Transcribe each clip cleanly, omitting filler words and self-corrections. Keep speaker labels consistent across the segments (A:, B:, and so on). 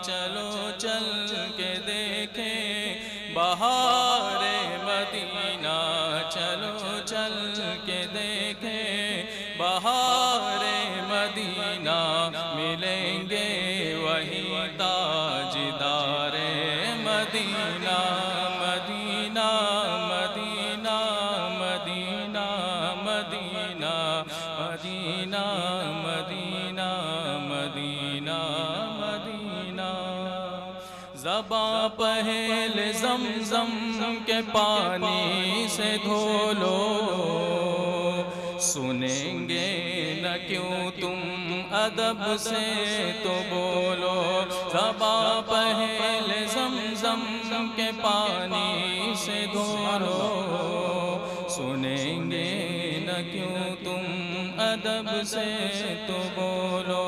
A: चलो चल के देखें बहारे मदीना, चलो चल के देखें बहारे मदीना, मिलेंगे वही ताजदारे Madina. Medina Medina Medina Medina Medina Medina Medina Madina. ज़बां पहले ज़मज़म के पानी से धो लो, सुनेंगे न क्यों तुम अदब से तो बोलो। ज़बां पहले ज़मज़म के पानी से धो लो, सुनेंगे न क्यों तुम अदब से तो बोलो।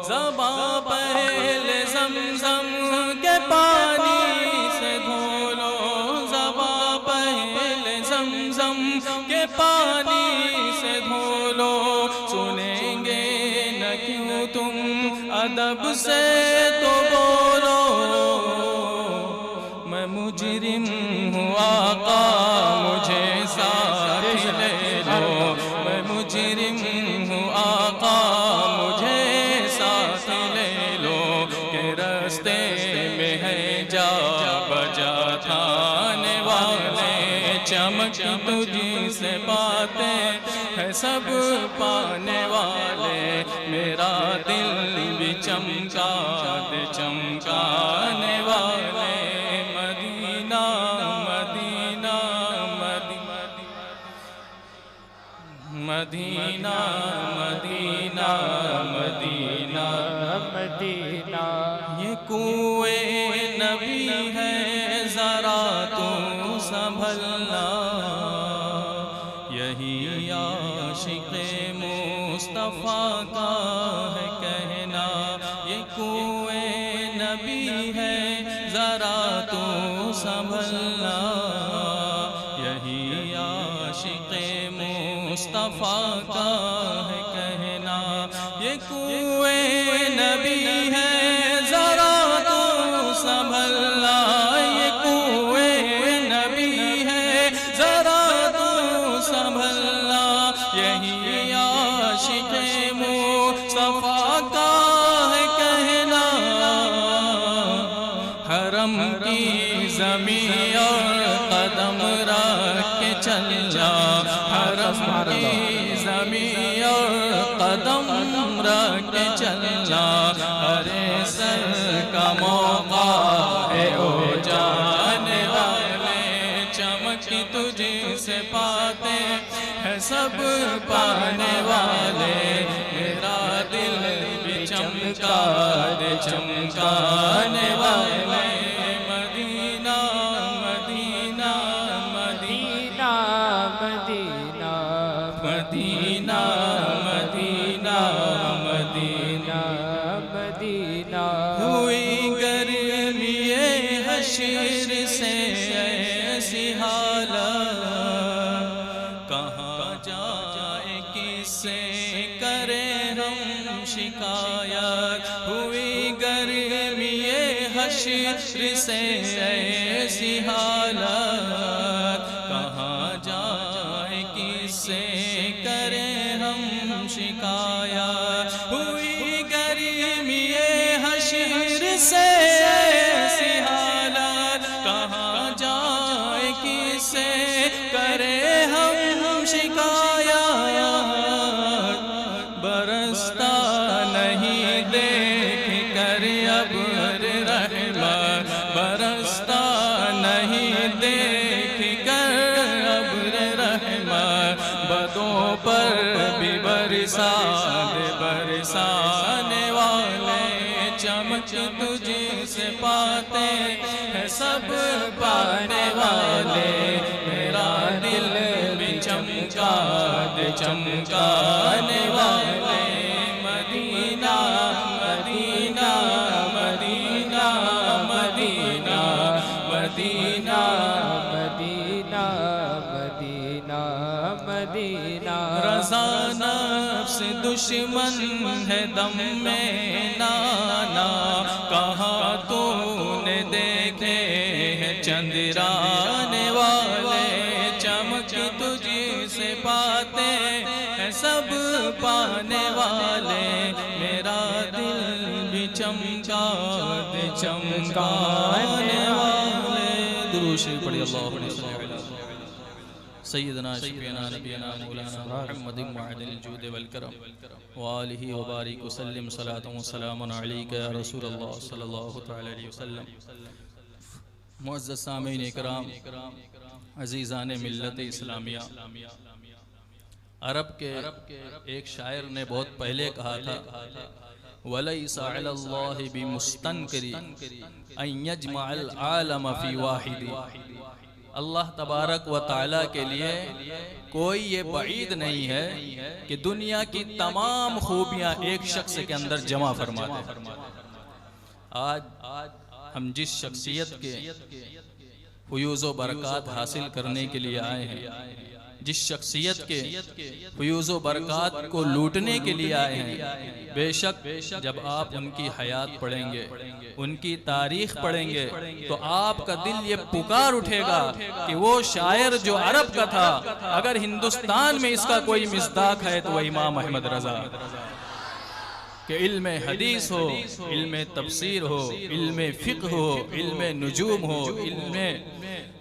A: ज़बां पहले ज़मज़म के पानी से धो लो, ज़बां पहले ज़मज़म के पानी से धो लो, सुनेंगे न क्यों तुम अदब से तो बोलो। मैं मुजरिम हूँ आका मुझे साथ ले लो, मैं मुजरिम हूँ आका मुझे साथ ले लो। के रास्ते में है जा बजा थाने वाले, चमक तुझी से बातें है सब पाने वाले। मेरा दिल भी चमका दे चमकाने वाले। Medina Medina Medina Medina Medina Medina. ये कुएं नबी है ज़रा तू संभलना, यही आशिक़े मुस्तफ़ा का है कहना। ये कुएं नबी है ज़रा तू संभलना, यही आशिक़े मुस्तफ़ा का है कहना। ये कुएं नबी है ज़रा तू संभलना, ये कुएं नबी है ज़रा तू संभलना, यही आशिक़े मुस्तफ़ा का है कहना। हरम की ज़मीं और कदम रख के चलना, हरम की ज़मीं और कदम रख के चलना। अरे सर का मौका है ओ जाने वाले, चमक तुझे से पाते है सब पाने वाले। मेरा दिल भी चमका दे चमकाने वाले। Medina Medina Medina Medina Medina Medina Medina Medina. हुई गर्मिए हश्र से ऐसी हालत, कहाँ जाए किससे करे हम शिकायत। हुई गर्मिए हश्र से ऐसी हालत, कहाँ जाए किससे करे हम शिकायत। हुई गर्मिए हश्र से ऐसी हालत, कहाँ जाए किससे करे हम शिकायत। बरसता नहीं देख कर अब्र रहमत, बरसता नहीं देख कर अब्र रहमत। बदों पर भी बरसाने वाले, चमक तुझे से पाते हैं सब पाने वाले। मेरा दिल भी चमका दे चमकाने वाले। Medina Medina Medina Medina Medina Medina Medina Madina. Raza नफ्स दुश्मन है दम में नाना, कहाँ देखे हैं चंद्राने वाले, चमक तुझसे पाते हैं सब पाने वाले, मेरा दिल भी चमका दे चमकाने वाले। दुरूद शरीफ पढ़िए अल्लाहुम्मा सल्ली अला सय्यदना शफीना नबीना मौलाना मुहम्मदिन वअलिल जूद वल करम व आलिहि व बारिक वसल्लिम सलातun व सलामुन अलैका या रसूलल्लाह सल्लल्लाहु तआला अलैहि वसल्लम। मुअज़्ज़ज़ सामीन इकराम, अज़ीज़ान मिल्लत इस्लामिया, अरब के एक शायर ने बहुत पहले कहा था, वलैसा अलल्लाहि बिमुस्तनकरी अन यजमअल आलम फी वाहिदी। अल्लाह तबारक व ताला के लिए कोई ये बईद नहीं है कि दुनिया की तमाम खूबियां एक शख्स के अंदर जमा फरमा दे। आज हम जिस शख्सियत के फयूज़ व बरक़ात हासिल करने के लिए आए हैं, जिस शख्सियत के फयूज़ व बरक़ात को लूटने के लिए आए हैं, बेशक जब आप उनकी हयात पढ़ेंगे, उनकी तारीख पढ़ेंगे, तो आपका दिल ये पुकार उठेगा कि वो शायर जो अरब का था, अगर हिंदुस्तान में इसका कोई मिस्दाक है तो वह इमाम अहमद रजा कि इल्म हदीस हो, इल्म तफसीर हो, इल्म फ़िक़्ह हो, इल्म नुजूम हो, इल्म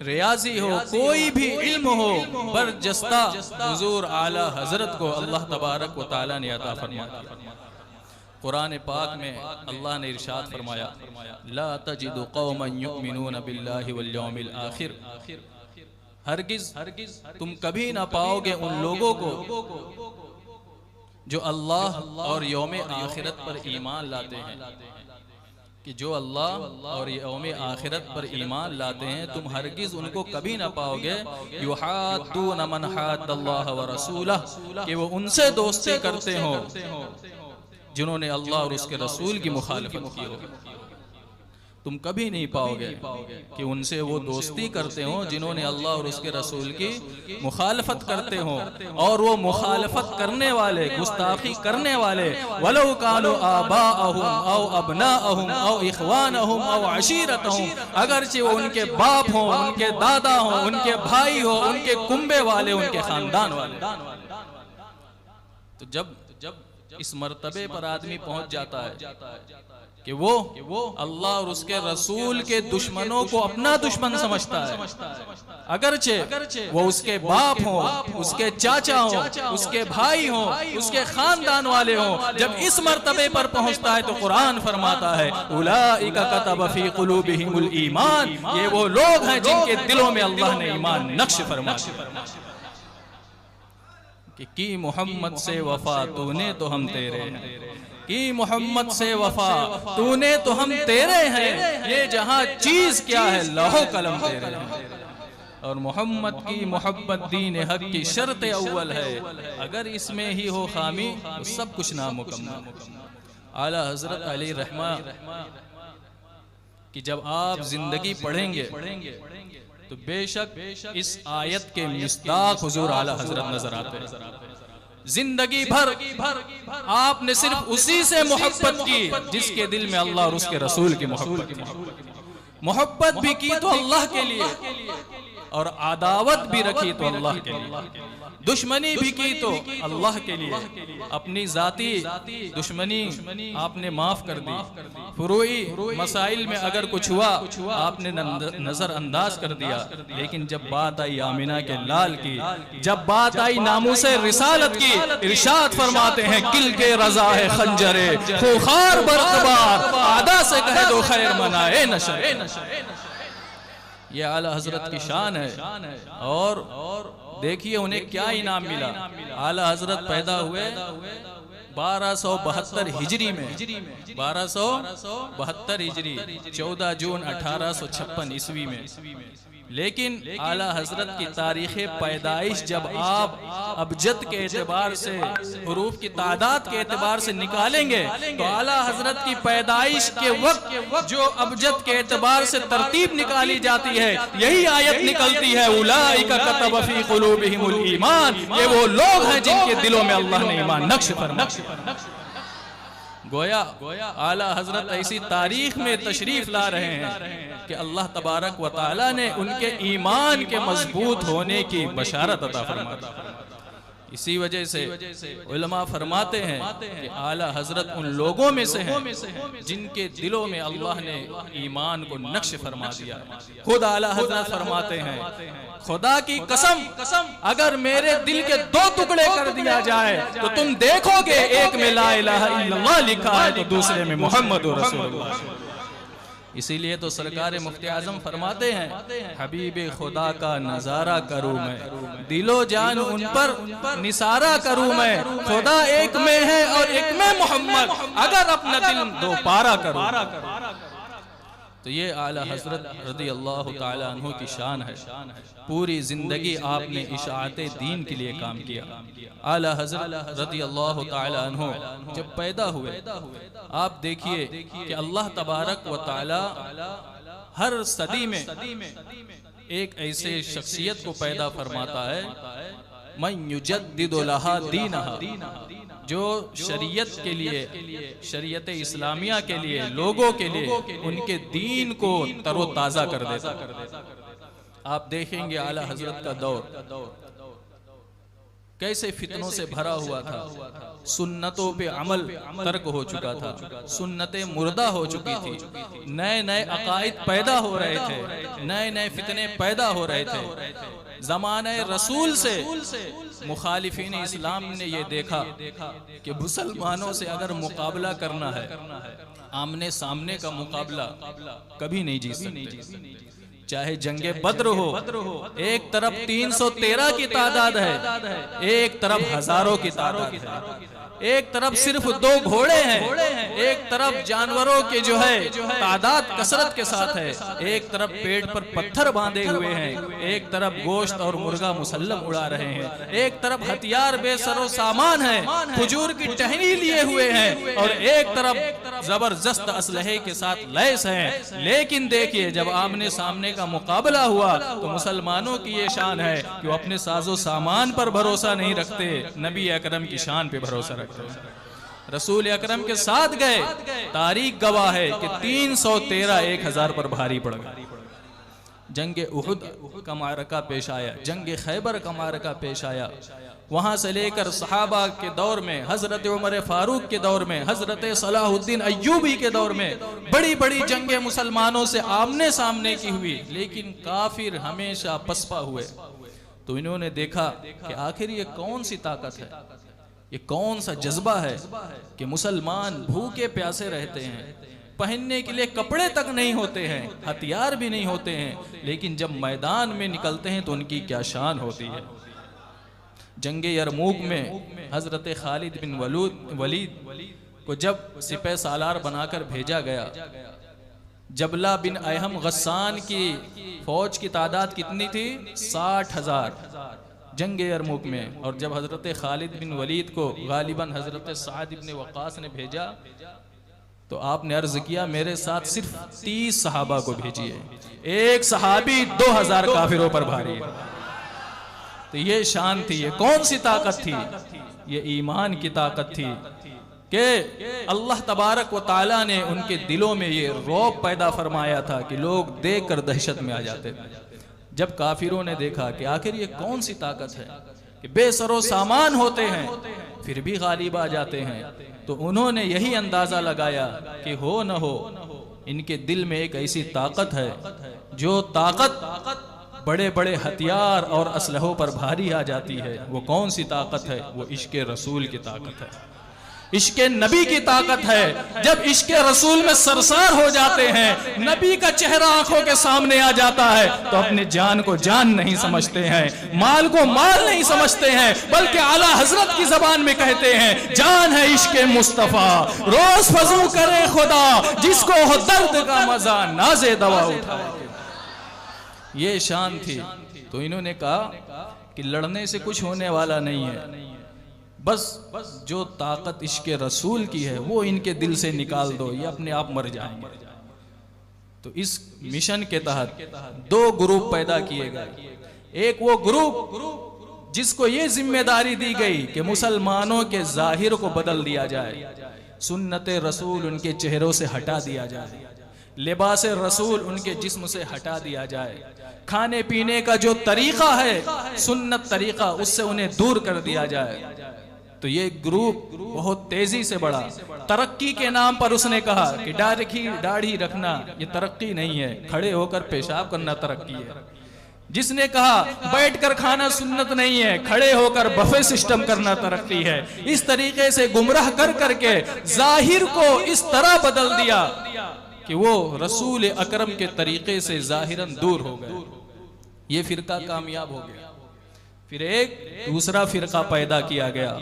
A: रियाजी हो, कोई भी इल्म हो, बरजस्ता हुजूर आला हजरत को अल्लाह तबारक व तआला ने अता फरमाया। कुरान पाक में अल्लाह ने इरशाद फरमाया, ला तजिदु कौमन युमिनून बिल्लाहि वल यौमिल आखिर, हरगिज तुम कभी ना पाओगे उन लोगों को जो अल्लाह और यौम आखिरत पर ईमान लाते हैं, कि जो अल्लाह और यौम आखिरत पर ईमान लाते हैं, तुम हरगिज उनको कभी ना पाओगे युहाद्दून मन हाद्दल्लाह व रसूलह, कि वो उनसे दोस्ती करते हो जिन्होंने अल्लाह और उसके रसूल की मुखालिफत की हो। तुम कभी नहीं पाओगे कि उनसे वो दोस्ती करते हो जिन्होंने अल्लाह और उसके रसूल की मुखालफत करते हो। और वो मुखालफत करने वाले, गुस्ताखी करने वाले, वलो कानो आबाअहुम औ अबनाअहुम औ इख्वानहुम औ अशीरतहुम, अगरचे वो उनके बाप हो, उनके दादा हो, उनके भाई हो, उनके कुंबे वाले, उनके खानदान वाले। तो जब इस मर्तबे पर आदमी पहुंच जाता है कि वो अल्लाह और उसके रसूल के दुश्मनों को अपना दुश्मन समझता है, अगरचे वो उसके बाप हो, उसके चाचा हो, उसके भाई हो, उसके खानदान वाले हो, जब इस मर्तबे पर पहुंचता है तो कुरान फरमाता है, उलाइका कतब फी कुलूबिहिमुल ईमान, ये वो लोग हैं जिनके दिलों में अल्लाह ने ईमान नक्श फरमाया कि मोहम्मद से वफा तूने तो हम तेरे हैं, कि मोहम्मद से वफा तूने तो हम तेरे हैं, ये जहां चीज क्या है लौह कलम तेरे हैं। और मोहम्मद की मोहब्बत दीन हक की शर्त अव्वल है, अगर इसमें ही हो खामी तो सब कुछ नामुकम्मल। आला हजरत अली रहमा कि जब आप जिंदगी पढ़ेंगे तो बेशक इस आयत के मिस्दाक हुजूर आला हजरत नजर आते हैं। जिंदगी भर आपने सिर्फ उसी से मोहब्बत की जिसके दिल में अल्लाह और उसके रसूल की मोहब्बत भी की तो अल्लाह के लिए, और अदावत भी रखी तो अल्लाह के लिए, दुश्मनी भी की तो अल्लाह के लिए। अपनी जाती दुश्मनी आपने माफ कर दी, फुरूई मसाइल में अगर कुछ हुआ आपने नजरअंदाज कर दिया, लेकिन जब बात आई आमिना के लाल की, जब बात आई नामूसे रिसालत की, इरशाद फरमाते हैं किल के रजा है खंजरे खुखार बरकबार, आदा से कह दो खैर मनाए नशर। ये आला हजरत की शान है। और देखिए उन्हें क्या इनाम मिला। आला हजरत पैदा हुए 1272 हिजरी में, 1272 हिजरी, 14 जून 1856 ईस्वी में। लेकिन आला हजरत की तारीख पैदाइश जब आप अबजद के एतबार से, हुरूफ की तादाद के एतबार से निकालेंगे तो आला हजरत की पैदाइश के वक्त जो अबजद के एतबार से तरतीब निकाली जाती है, यही आयत निकलती है, उलाइका कतब फी कुलूबिहिमुल ईमान, ये वो लोग हैं जिनके दिलों में अल्लाह ने ईमान नक्श फरमाया। गोया आला हजरत ऐसी तारीख में तशरीफ ला रहे हैं कि अल्लाह तबारक व ताला ने उनके ईमान के मजबूत होने की बशारत अता फरमा दी। इसी वजह से उलमा फरमाते हैं कि आला हजरत उन लोगों में से हैं जिनके दिलों में अल्लाह ने ईमान को नक्श फरमा दिया। खुद आला हजरत फरमाते हैं, खुदा की कसम अगर मेरे दिल के दो टुकड़े कर दिया जाए तो तुम देखोगे एक में ला इलाहा इल्लल्लाह लिखा है तो दूसरे में मोहम्मद रसूलुल्लाह। इसीलिए तो सरकार मुफ्ती आजम फरमाते हैं, हबीबे खुदा का नजारा करूं मैं, दिलो जान उन पर निसारा करूं मैं, खुदा एक में है और एक में मोहम्मद, अगर अपना दिल दो पारा करूं। तो ये आला हजरत रज़ी अल्लाह ताला अन्हु की शान है। पूरी जिंदगी आपने इशाअते दीन के लिए काम किया। आला हजरत रज़ी अल्लाह ताला अन्हु जब पैदा हुए, आप देखिए कि अल्लाह तबारक व ताला हर सदी में एक ऐसे शख्सियत को पैदा फरमाता है, मन युजद्दिदु लहा दीनहा, जो शरीयत के लिए, शरीयत इस्लामिया के लिए, लोगों के लिए उनके दीन को तरोताजा कर देता। आप देखेंगे आला हजरत का दौर कैसे फितनों से भरा हुआ था। सुन्नतों पे अमल तर्क हो चुका था, सुन्नतें मुर्दा हो चुकी थी, नए नए अकायद पैदा हो रहे थे, नए नए फितने पैदा हो रहे थे। ज़माने रसूल से मुखालिफीन इस्लाम ने ये देखा कि मुसलमानों से अगर मुकाबला करना है, आमने सामने का मुकाबला कभी नहीं जीत सकते। चाहे जंगे बद्र हो, एक तरफ 313 की तादाद है, एक तरफ हजारों की तादाद है, एक तरफ सिर्फ 2 घोड़े हैं, एक तरफ जानवरों के जो है तादाद कसरत के साथ है, एक तरफ पेट पर पत्थर बांधे हुए हैं, एक तरफ गोश्त और मुर्गा मुसल्लम उड़ा रहे हैं, एक तरफ हथियार बेसरो सामान है, खजूर की टहनी लिए हुए हैं, और एक तरफ जबरदस्त असलहे के साथ लैस हैं। लेकिन देखिए जब आमने सामने का मुकाबला हुआ तो मुसलमानों की ये शान है कि वो अपने साजो सामान पर भरोसा नहीं रखते, नबी अकरम की शान पे भरोसा रखते। रसूल अकरम के साथ गए, तारीख गवाह है कि 313 1000 पर भारी पड़ गए। जंगे उहुद का मारका पेश आया, जंगे खैबर का मारका पेश आया, वहां से लेकर सहाबा के दौर में, हजरत उमर फारूक के दौर में, हजरत सलाहुद्दीन अय्यूबी के दौर में बड़ी बड़ी जंगे मुसलमानों से आमने सामने की हुई, लेकिन काफिर हमेशा पसपा हुए। तो इन्होंने देखा कि आखिर ये कौन सी ताकत है, ये कौन सा जज्बा है कि मुसलमान भूखे प्यासे रहते हैं, पहनने के लिए कपड़े तक नहीं होते हैं, हथियार भी नहीं होते हैं, लेकिन जब मैदान में निकलते हैं तो उनकी क्या शान होती है। जंगे यरमूक में हजरत खालिद बिन वलीद को जब सिपह सालार बनाकर भेजा गया, जबला बिन अहम गस्सान की फौज की तादाद कितनी थी? 60,000 जंगे यरमूक में। और जब हजरत खालिद बिन वलीद को गालिबन हजरत साद इब्न वक्कास ने भेजा तो आपने अर्ज किया मेरे साथ सिर्फ 30 सहाबा को भेजिए, एक सहाबी 2000 काफिरों पर भारी है। तो ये शान थी, ये कौन सी ताकत थी? ये ईमान की ताकत थी कि अल्लाह तबारक व ताला ने उनके दिलों में ये रौब पैदा फरमाया था कि लोग देखकर दहशत में आ जाते थे। जब काफिरों ने देखा कि आखिर ये कौन सी ताकत है कि बेसरो सामान होते हैं फिर भी गालिब आ जाते हैं, तो उन्होंने यही अंदाजा लगाया कि हो न हो इनके दिल में एक ऐसी ताकत है, जो ताकत बड़े बड़े हथियार और असलहों पर भारी आ जाती है। वो कौन सी ताकत है? वो इश्क़ रसूल की ताकत है, इश्क़ नबी की ताकत है। जब इश्क़ रसूल में सरसार हो जाते हैं, नबी का चेहरा आंखों के सामने आ जाता है, तो अपने जान को जान नहीं समझते हैं, माल को माल नहीं समझते हैं, बल्कि आला हजरत की जबान में कहते हैं जान है इश्क़ मुस्तफ़ा, रोज फजू करे खुदा, जिसको हो दर्द का मजा नाज़े दवा उठाए। ये शान थी। तो इन्होंने कहा कि लड़ने से कुछ होने वाला नहीं है, बस जो ताकत इश्क़ रसूल की है वो इनके दिल से निकाल दो, ये अपने आप मर जाएंगे। तो इस मिशन के तहत 2 ग्रुप पैदा किए गए। एक वो ग्रुप जिसको ये जिम्मेदारी दी गई कि मुसलमानों के जाहिर को बदल दिया जाए, सुन्नत रसूल उनके चेहरों से हटा दिया जाए, लिबास रसूल उनके जिस्म से हटा दिया जाए, खाने पीने का जो तरीका है सुन्नत तरीका उससे उन्हें दूर कर दिया जाए। तो ये ग्रुप बहुत तेजी से बढ़ा। तरक्की के नाम पर उसने कहा कि दाढ़ी रखना ये तरक्की नहीं है, खड़े होकर पेशाब करना तरक्की है। जिसने कहा बैठकर खाना सुन्नत नहीं है, खड़े होकर बफे सिस्टम करना तरक्की है। इस तरीके से गुमराह कर करके जाहिर को इस तरह बदल दिया कि वो रसूल अकरम के तरीके से जाहिरन दूर हो गए। ये फिरका कामयाब हो गया। फिर एक दूसरा फिरका पैदा किया गया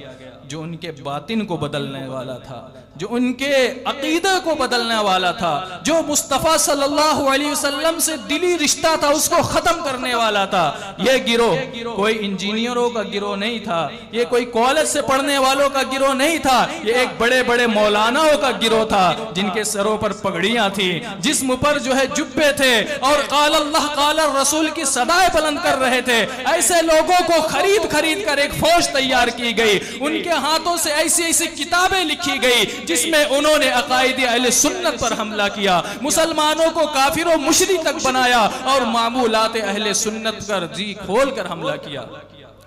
A: जो उनके बातिन को बदलने वाला था, जो उनके अकीदे को बदलने वाला था, जो मुस्तफ़ा सल्लल्लाहु अलैहि वसल्लम से दिली रिश्ता था उसको खत्म करने वाला था। यह गिरोह कोई इंजीनियरों का गिरोह नहीं था, ये कोई कॉलेज से पढ़ने वालों का गिरोह नहीं था, ये एक बड़े बड़े मौलानाओं का गिरोह था जिनके सरों पर पगड़ियां थी, जिस्म पर जो है जुब्बे थे और क़ाल अल्लाह क़ाल रसूल की सदाएं बुलंद कर रहे थे। ऐसे लोगों को खरीद कर एक फौज तैयार की गई। उनके हाथों से ऐसी ऐसी किताबें लिखी गई जिसमें उन्होंने अकायदे अहले सुन्नत पर हमला किया, मुसलमानों को काफिरों मुशरिक तक बनाया और मामूलात अहले सुन्नत पर जी खोल कर हमला किया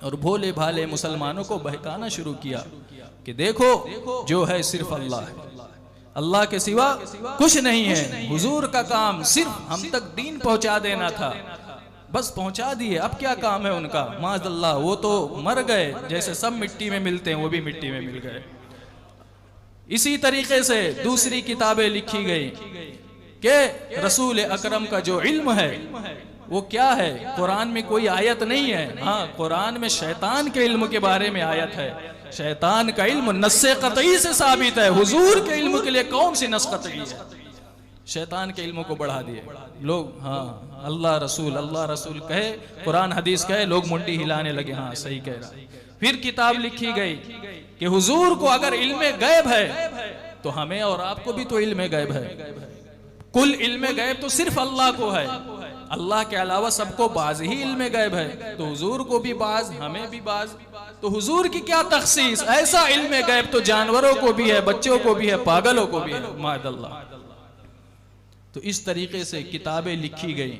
A: और भोले भाले मुसलमानों को बहकाना शुरू किया कि देखो जो है सिर्फ अल्लाह है, अल्लाह के सिवा कुछ नहीं है। हुजूर का काम सिर्फ हम तक दीन पहुंचा देना था, बस पहुंचा दिए, अब क्या काम है उनका। माज़अल्लाह वो तो मर गए, जैसे सब मिट्टी में मिलते हैं वो भी मिट्टी में मिल गए। इसी तरीके से दूसरी किताबें लिखी गई कि रसूल अकरम का जो इल्म है वो क्या है। कुरान में कोई आयत नहीं है, हाँ कुरान में शैतान के इल्म के बारे में आयत है। शैतान का इल्म नस्से कतई से साबित है, हुजूर के इल्म के लिए कौन सी नस कतई है। शैतान के इल्मों को बढ़ा दिए लोग, हाँ अल्लाह रसूल कहे, कुरान हदीस कहे, लोग मुंडी हिलाने लगे, हाँ सही कह रहा। फिर किताब लिखी गई कि हुजूर को अगर इल्मे गैब है तो हमें और आपको भी तो इल्मे गैब है। कुल इल्मे गैब तो सिर्फ अल्लाह को है, अल्लाह के अलावा सबको बाज ही इल्मे गैब है, तो हुजूर को भी बाज हमें भी बाज, तो हुजूर की क्या तखसीस। ऐसा इल्मे गैब तो जानवरों को भी है, बच्चों को भी है, पागलों को भी है, माअल्लाह। तो इस तरीके से किताबें लिखी गई,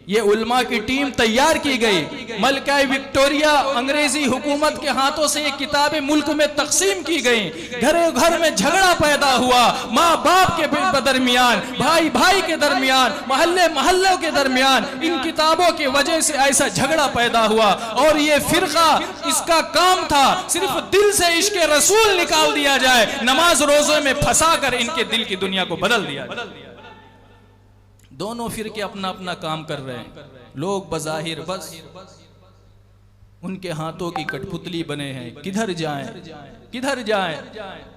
A: ये उल्मा की टीम तैयार की गई। मलका विक्टोरिया अंग्रेजी हुकूमत के हाथों से ये किताबें मुल्क में तकसीम की गई। घरों घर में झगड़ा पैदा हुआ, माँ बाप के दरमियान, भाई भाई के दरमियान, मोहल्ले मोहल्लों के दरमियान इन किताबों की वजह से ऐसा झगड़ा पैदा हुआ। और ये फिरका इसका काम था सिर्फ दिल से इश्क रसूल निकाल दिया जाए, नमाज रोजे में फंसा कर इनके दिल की दुनिया को बदल दिया। दोनों फिरके अपना अपना काम कर रहे हैं। लोग बज़ाहिर बस उनके हाथों की कठपुतली बने हैं, किधर जाएं।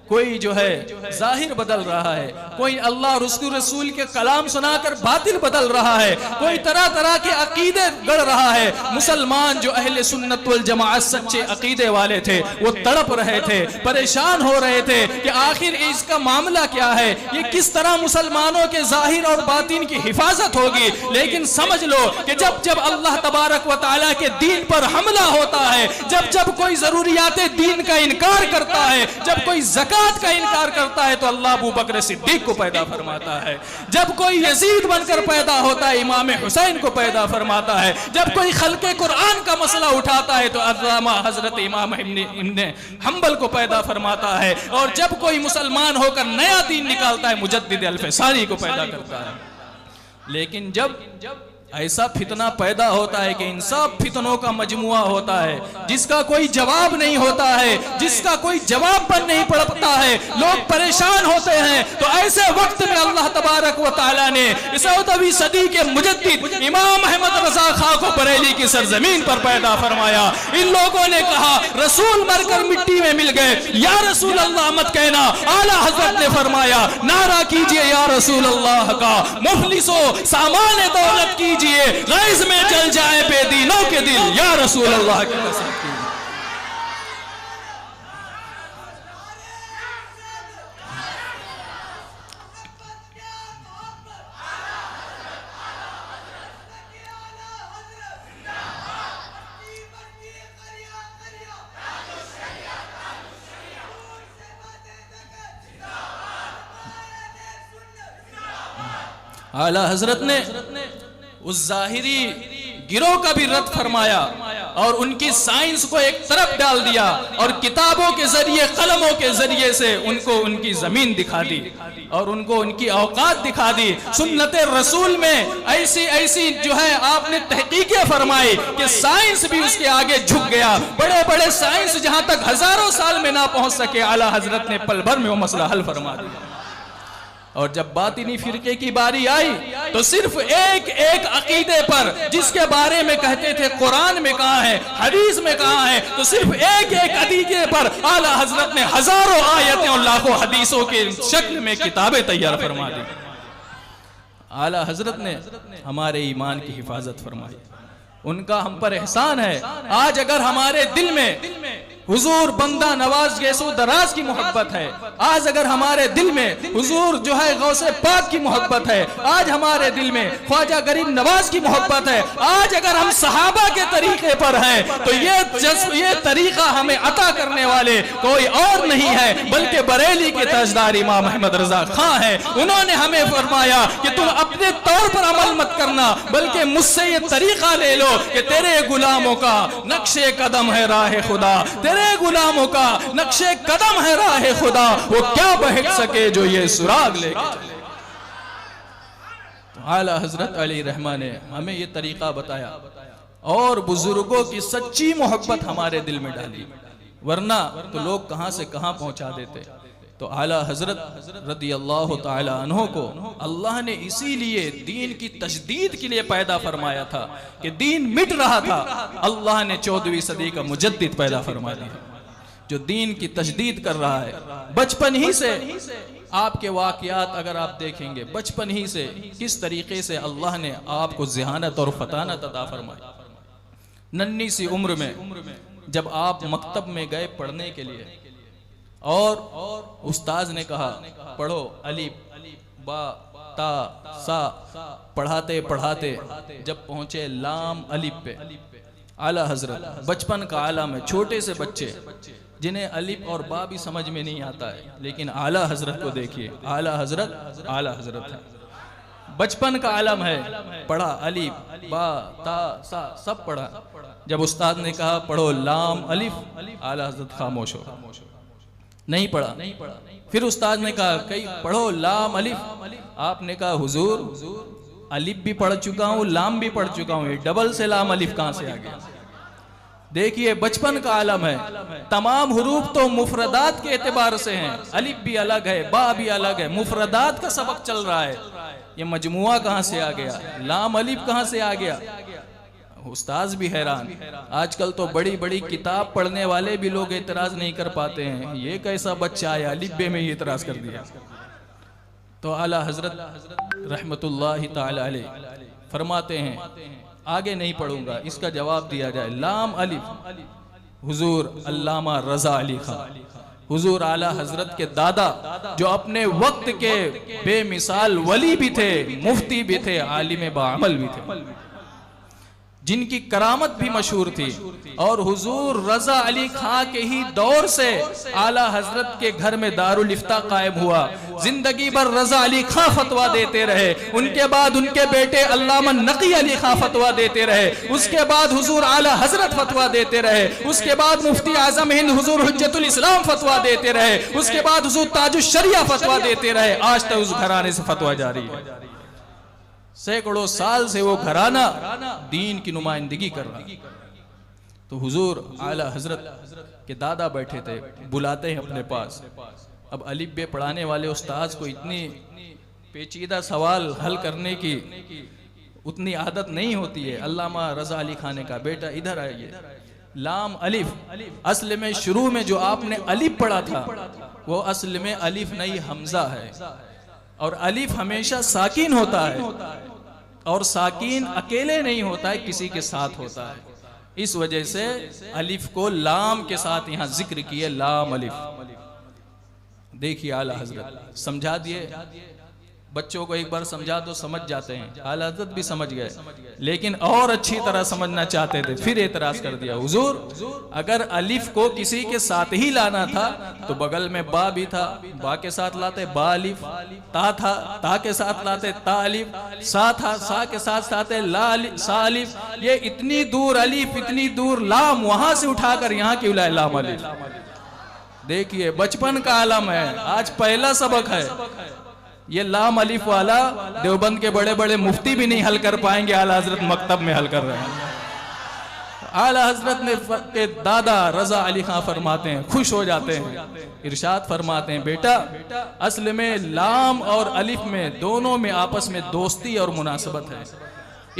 A: कोई जो है जाहिर बदल रहा है, कोई अल्लाह रसूल के कलाम सुनाकर बातिल बदल रहा है, कोई तरह तरह के अकीदे गढ़ रहा है। मुसलमान जो अहले सुन्नत वल जमाअत सच्चे अकीदे वाले थे वो तड़प रहे थे, परेशान हो रहे थे कि आखिर इसका मामला क्या है, ये किस तरह मुसलमानों के जाहिर और बातिन की हिफाजत होगी। लेकिन समझ लो कि जब जब अल्लाह तबारक व तआला के दीन पर हमला होता है, जब जब कोई जरूरियात दीन का इनकार करता है, जब कोई ज़कात का इनकार करता है तो अल्लाह अबू बकर सिद्दीक को पैदा फरमाता है। जब कोई यजीद बनकर पैदा होता है इमाम हुसैन को पैदा फरमाता है। जब कोई खल्के कुरान का मसला उठाता है तो अल्लामा हजरत इमाम इब्न हंबल को पैदा फरमाता है। और जब कोई मुसलमान होकर नया दीन निकालता है मुजद्दिद अल-फ़सानी को पैदा करता है। लेकिन जब ऐसा फितना पैदा होता है कि इन सब फितनों का मजमुआ होता है, जिसका कोई जवाब नहीं होता है, जिसका कोई जवाब पर नहीं पड़ता है, लोग परेशान होते हैं, तो ऐसे वक्त में अल्लाह तबारक व तआला ने 14वीं सदी के मुजद्दिद इमाम अहमद रज़ा खां को बरेली की सरजमीन पर पैदा फरमाया। इन लोगों ने कहा रसूल मरकर मिट्टी में मिल गए, या रसूल अल्लाह मत कहना। आला हजरत ने फरमाया नारा कीजिए या रसूल अल्लाह का, मुफलिसो सामान दौलत की गैज़ में जल जाए बेदीनों के दिल, या रसूल अल्लाह की कसम। आला हजरत ने उस जाहिरी गिरोह का भी रद्द फरमाया और उनकी साइंस को एक तरफ डाल दिया और किताबों के जरिए, कलमों के जरिए से उनको उनकी जमीन दिखा दी और उनको उनकी औकात दिखा दी। सुन्नते रसूल में ऐसी ऐसी जो है आपने तहकीकें फरमाई कि साइंस भी उसके आगे झुक गया। बड़े बड़े साइंस जहां तक हजारों साल में ना पहुंच सके, आला हजरत ने पल भर में वो मसला हल फरमा दिया। और जब बातिनी फिरके की बारी आई तो सिर्फ एक एक अकीदे पर, जिसके बारे में कहते थे कुरान में कहा है, हदीस में कहा है, तो सिर्फ एक एक अकीदे पर आला हजरत ने हजारों आयतें और लाखों हदीसों के शक्ल में किताबें तैयार फरमा दी। आला हजरत ने हमारे ईमान की हिफाजत फरमाई, उनका हम पर एहसान है। आज अगर हमारे दिल में हुजूर बंदा नवाज गैसो दराज की मोहब्बत है, आज अगर हमारे दिल में हुजूर जो है गौसे पाक की मोहब्बत है, आज हमारे दिल में ख्वाजा गरीब नवाज की मोहब्बत है, आज अगर हम सहाबा के तरीके पर हैं, तो ये तरीका हमें अता करने वाले कोई और नहीं है बल्कि बरेली के ताजदार इमाम अहमद रजा खां है। उन्होंने हमें फरमाया कि तुम अपने तौर पर अमल मत करना, बल्कि मुझसे ये तरीका ले लो कि तेरे गुलामों का नक्शे कदम है राह खुदा, तेरे गुलामों का नक्शे कदम है राह खुदा, वो क्या बहक सके जो ये सुराग लेके चले। तो आला हजरत अली रहमान ने हमें ये तरीका बताया और बुजुर्गों की सच्ची मोहब्बत हमारे दिल में डाली, वरना तो लोग कहां से कहां पहुंचा देते। तो आला हजरत रदी अल्लाह ताला अन्हो को अल्लाह ने इसीलिए दीन की तजदीद के लिए पैदा फरमाया था कि दीन मिट रहा था। अल्लाह ने 14वीं सदी का मुजद्दिद पैदा फरमा दिया जो दीन की तजदीद कर रहा है। बचपन ही से आपके वाकयात अगर आप देखेंगे, बचपन ही से किस तरीके से अल्लाह ने आपको ज़हानत और फतानत अता फरमाई। नन्ही सी उम्र में जब आप मकतब में गए पढ़ने के लिए और उस्ताद ने कहा पढ़ो अलिफ बा ता सा, पढ़ाते पढ़ाते जब पहुंचे लाम अलिफ पे, आला हजरत बचपन का आलम है। छोटे से बच्चे जिन्हें अलिफ और बा भी समझ में नहीं आता है, लेकिन आला हजरत को देखिए, आला हजरत है, बचपन का आलम है। पढ़ा अलिफ बा ता सा सब पढ़ा। जब उस्ताद ने कहा पढ़ो लाम अलिफ, आला हजरत खामोश हो, नहीं पढ़ा। फिर उस्ताद ने कहा कई पढ़ो लाम अलिफ, आपने कहा हुजूर अलिफ भी पढ़ चुका हूँ, लाम भी पढ़ चुका हूँ, ये डबल से लाम अलिफ कहां से आ गया। देखिए बचपन का आलम है, तमाम हुरूफ तो मुफरदात के एतबार से हैं, अलिफ भी अलग है, बा भी अलग है, मुफरदात का सबक चल रहा है, ये मजमुआ कहां से आ गया, लाम अलिफ कहां से आ गया। उस्ताद भी हैरान। आजकल तो बड़ी बड़ी किताब पढ़ने वाले भी लोग एतराज नहीं कर पाते हैं, ये कैसा बच्चा है अलिब्बे में ही एतराज कर दिया। तो आला हजरत रहमतुल्लाहि ताला अलैह फरमाते हैं आगे नहीं पढ़ूंगा, इसका जवाब दिया जाए। लाम अलिफ हुजूर अल्लामा रजा अली खान, हुजूर आला हजरत के दादा जो अपने वक्त के बेमिसाल वली भी थे, मुफ्ती भी थे, आलिम बाअमल भी थे, जिनकी करामत भी मशहूर थी। और हुजूर रजा अली खां के ही दौर से आला हजरत के घर में दारुल इफ्ता कायम हुआ। जिंदगी भर रजा अली खां फतवा देते रहे, उनके बाद उनके बेटे अल्लामा नकी अली खां फतवा देते रहे, उसके बाद हुजूर आला हजरत फतवा देते रहे, उसके बाद मुफ्ती आजम हिंद हुजूर हुज्जतुल इस्लाम फतवा देते रहे, उसके बाद हुजूर ताजुश शरिया फतवा देते रहे। आज तक उस घराने से फतवा जारी है, सैकड़ों साल से वो घराना दीन की नुमाइंदगी कर रहा है। तो हुजूर आला हजरत के दादा बैठे थे, बुलाते हैं अपने पास। अब अलिफ बे पढ़ाने वाले उस्ताद को इतनी पेचीदा सवाल हल करने की उतनी आदत नहीं होती है। अल्लामा रजा अली खान का बेटा इधर आइए, लाम अलिफ असल में शुरू में जो आपने अलिफ पढ़ा था वो असल में अलिफ नहीं हमजा है, और अलिफ हमेशा साकिन होता है, और साकिन अकेले नहीं होता है, किसी के साथ होता है। इस वजह से अलिफ को लाम के साथ यहां जिक्र किए, लाम अलिफ। देखिए आला हजरत समझा दिए बच्चों को एक बार समझा तो समझ जाते हैं, आला हज़रत भी समझ गए, लेकिन और अच्छी तरह समझना चाहते थे, फिर एतराज कर दिया, हुजूर अगर अलिफ को किसी के साथ ही लाना था तो बगल में बा भी था, बा के साथ लाते बा अलिफ, ता था ता के साथ लाते ता अलिफ, सा था सा के साथ लाते ला अलिफ, सा अलिफ, ये इतनी दूर अलिफ इतनी दूर लाम, वहां से उठाकर यहाँ क्यों लाए लाम अलिफ। देखिए बचपन का आलम है, आज पहला सबक है। ये लाम अलिफ वाला देवबंद के बड़े बड़े मुफ्ती भी नहीं हल कर पाएंगे, आला हजरत मकतब में हल कर रहे हैं। आला हजरत ने के दादा रजा अली खां फरमाते हैं, खुश हो जाते हैं, इरशाद फरमाते हैं, बेटा असल में लाम और अलिफ में दोनों में आपस में दोस्ती और मुनासबत है,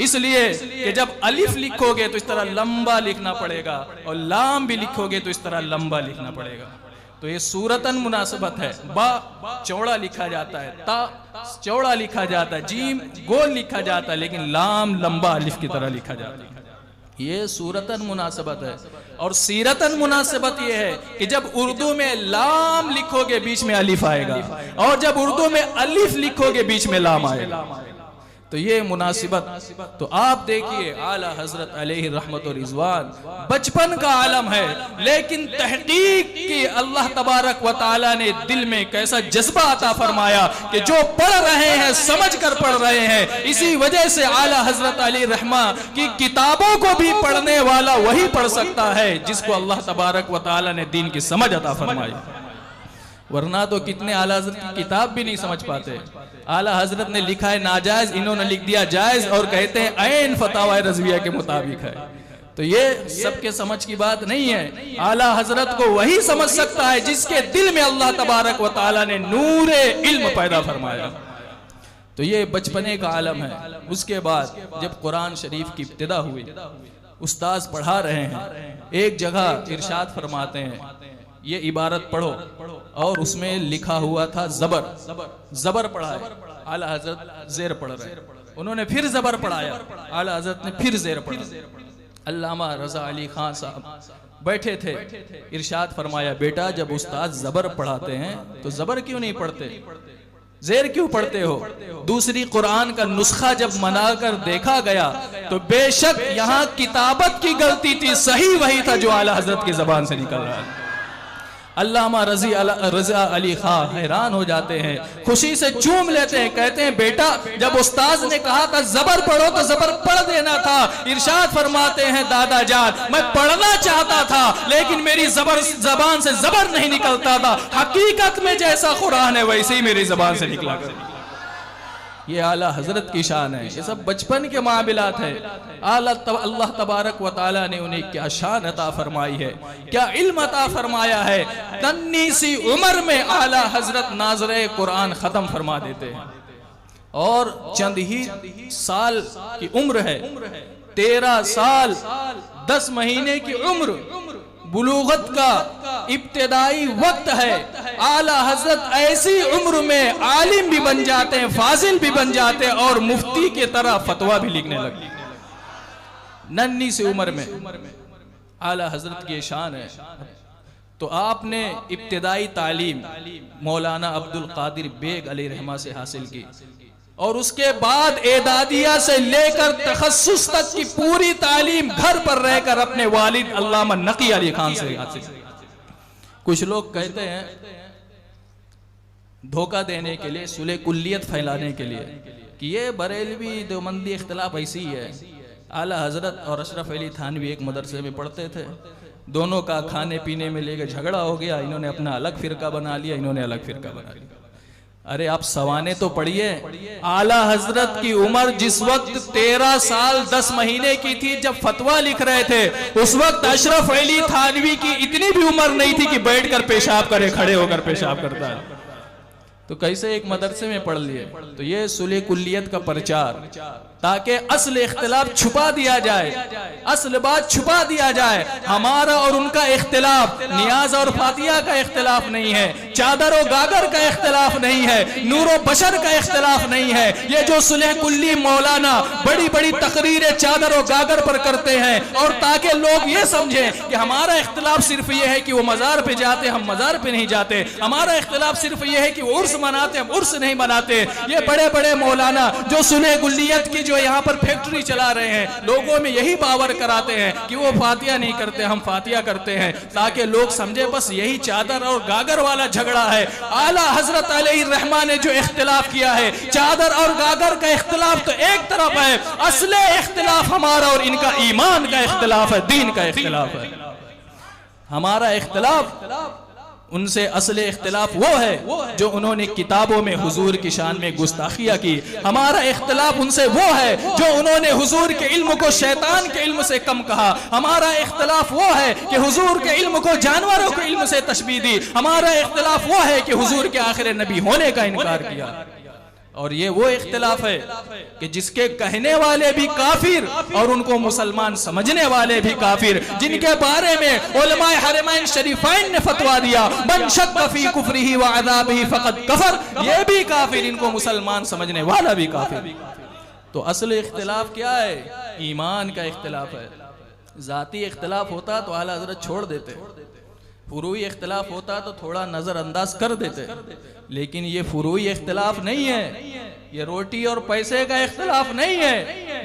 A: इसलिए कि जब अलिफ लिखोगे तो इस तरह लंबा लिखना पड़ेगा और लाम भी लिखोगे तो इस तरह लंबा लिखना पड़ेगा। तो ये सूरतन मुनासबत है। बा चौड़ा लिखा जाता है, ता चौड़ा लिखा जाता है, जीम गोल लिखा जाता है, लेकिन लाम लंबा अलिफ की तरह लिखा जाता है। ये सूरतन मुनासबत है। और सीरतन मुनासबत ये है कि जब उर्दू में लाम लिखोगे बीच में अलिफ आएगा, और जब उर्दू में अलिफ लिखोगे बीच में लाम आएगा, तो ये मुनासिबत। तो आप देखिए आला हजरत अलैहि रहमत और रिजवान बचपन का आलम है, लेकिन तहकीक की अल्लाह तबारक व तआला ने दिल में कैसा जज्बा अता फरमाया कि जो पढ़ रहे हैं समझ कर पढ़ रहे हैं। इसी वजह से आला हजरत अली रहमा की किताबों को भी पढ़ने वाला वही पढ़ सकता है जिसको अल्लाह तबारक व तआला ने दीन की समझ अता फरमाई, वरना तो कितने आला हजरत की किताब भी नहीं समझ पाते। आला हजरत ने लिखा है नाजायज, इन्होंने लिख दिया जायज, और कहते हैं ऐन फतावा रज़विया के मुताबिक है। तो ये सबके समझ की बात नहीं है। आला हजरत को वही समझ सकता है जिसके दिल में अल्लाह तबारक व तआला ने नूरे इल्म पैदा फरमाया। तो ये बचपने का आलम है। उसके बाद जब कुरान शरीफ की इब्तिदा हुई, उस्ताद पढ़ा रहे हैं, एक जगह इरशाद फरमाते हैं ये इबारत पढ़ो, और उसमें लिखा हुआ था जबर। जबर पढ़ा है, आला हजरत जेर पढ़ रहे हैं, उन्होंने फिर जबर पढ़ाया, आला हजरत ने फिर जेर पढ़ा। अल्लामा रजा अली खान साहब बैठे थे, इरशाद फरमाया बेटा जब उस्ताद जबर पढ़ाते हैं तो जबर क्यों नहीं पढ़ते, जेर क्यों पढ़ते हो। दूसरी कुरान का नुस्खा जब मनाकर देखा गया तो बेशक यहाँ किताबत की गलती थी, सही वही था जो आला हजरत की जबान से निकल रहा है। अल्लामा रजा अली खां हैरान हो जाते हैं, खुशी से चूम लेते हैं, कहते हैं बेटा जब उस्ताद ने कहा था जबर पढ़ो तो जबर पढ़ देना था। इरशाद फरमाते हैं दादा जान मैं पढ़ना चाहता था लेकिन मेरी जबान से जबर नहीं निकलता था, हकीकत में जैसा कुरान है वैसे ही मेरी जबान से निकला। ये आला हजरत की शान है, ये सब बचपन के मामलात है। अल्लाह तबारक व तआला ने उन्हें क्या शान अता फरमाई है, क्या इल्म अता फरमाया है। तन्नी सी उम्र में आला हजरत नाज़रे कुरान खत्म फरमा देते हैं, और चंद ही साल की उम्र है, 13 साल 10 महीने की उम्र, बुलूगत का इब्तिदाई वक्त है। आला हजरत ऐसी उम्र में आलिम भी बन जाते हैं, फाजिल भी बन जाते हैं, और मुफ्ती के तरह फतवा भी लिखने लगे नन्ही सी उम्र में। आला हजरत की शान है। तो आपने इब्तिदाई तालीम मौलाना अब्दुल कादिर बेग अलैहिर्रहमा से हासिल की, और उसके बाद एदादिया से लेकर तखस्सुस तक की पूरी तालीम घर पर रहकर अपने वालिद अल्लामा नकी अली खान से हासिल। कुछ लोग कहते हैं धोखा देने के लिए, सुले कुल्लियत फैलाने के लिए, कि ये बरेलवी देवबंदी इख्तिलाफ ऐसी ही है। आला हजरत और अशरफ अली थानवी एक मदरसे में पढ़ते थे, दोनों का खाने पीने में लेकर झगड़ा हो गया, इन्होंने अपना अलग फिरका बना लिया, इन्होंने अलग फिरका बना लिया। अरे आप सवाने तो पढ़िए, आला हजरत की उम्र जिस वक्त 13 साल 10 महीने की थी जब फतवा लिख रहे थे, उस वक्त अशरफ अली थानवी की इतनी भी उम्र नहीं थी कि बैठकर पेशाब करे, खड़े होकर पेशाब करता है। तो कैसे एक मदरसे में पढ़ लिए। तो ये सुले कुल्लियत का प्रचार ताकि असल इख्तिलाफ छुपा दिया जाए, असल बात छुपा दिया जाए। हमारा और उनका इख्तिलाफ नियाज और फातिया का इख्तिलाफ नहीं है, चादर और गागर का इख्तिलाफ नहीं है, नूर बशर का इख्तिलाफ नहीं है। ये जो सुलह कुल्ली मौलाना बड़ी बड़ी तकरीरें चादर और गागर पर करते हैं, और ताकि लोग ये समझें कि हमारा इख्तिलाफ सिर्फ ये है कि वो मज़ार पे जाते, हम मज़ार पे नहीं जाते, हमारा इख्तिलाफ सिर्फ ये है कि वो उर्स मनाते, हम उर्स नहीं मनाते। ये बड़े बड़े मौलाना जो सुलह कुल्लियत की जो यहाँ पर फैक्ट्री चला रहे हैं, लोगों में यही बावर कराते हैं कि वो फातिया नहीं करते, हम फातिया करते हैं, ताकि लोग समझे बस यही चादर और गागर वाला झगड़ा है। आला हजरत अलैहिर्रहमा ने जो इख्तिलाफ किया है, चादर और गागर का इख्तिलाफ तो एक तरफ है, असले इख्तिलाफ हमारा और इनका ईमान का इख्तिलाफ है, दीन का इख्तिलाफ है। हमारा इख्तिलाफ उनसे असले इख्तिलाफ वो है जो उन्होंने किताबों में हुजूर की शान में गुस्ताखियां की। हमारा इख्तिलाफ उनसे वो है जो उन्होंने हुजूर के इल्म को शैतान के इल्म से कम कहा। हमारा इख्तिलाफ वो है कि हुजूर के इल्म को जानवरों के इल्म से तशबीह दी। हमारा इख्तिलाफ वो है कि हुजूर के आखिर नबी होने का इनकार किया। और ये वो इख्तिलाफ है कि जिसके कहने वाले भी काफिर और उनको मुसलमान समझने वाले भी काफिर, जिनके बारे में उलमाए हरमैन शरीफैन ने फतवा दिया, मन शक्क फी कुफ्रिही व अज़ाबिही फ़क़द कफ़र, ये भी काफिर, इनको मुसलमान समझने वाला भी काफिर। तो असल इख्तिलाफ क्या है? ईमान का इख्तिलाफ है। जाती इख्तिलाफ होता तो आला हज़रत छोड़ देते, फुरूई इख्तिलाफ होता तो थोड़ा नजरअंदाज कर देते, लेकिन ये फुरूई इख्तिलाफ नहीं है, ये रोटी और पैसे का इख्तिलाफ नहीं है,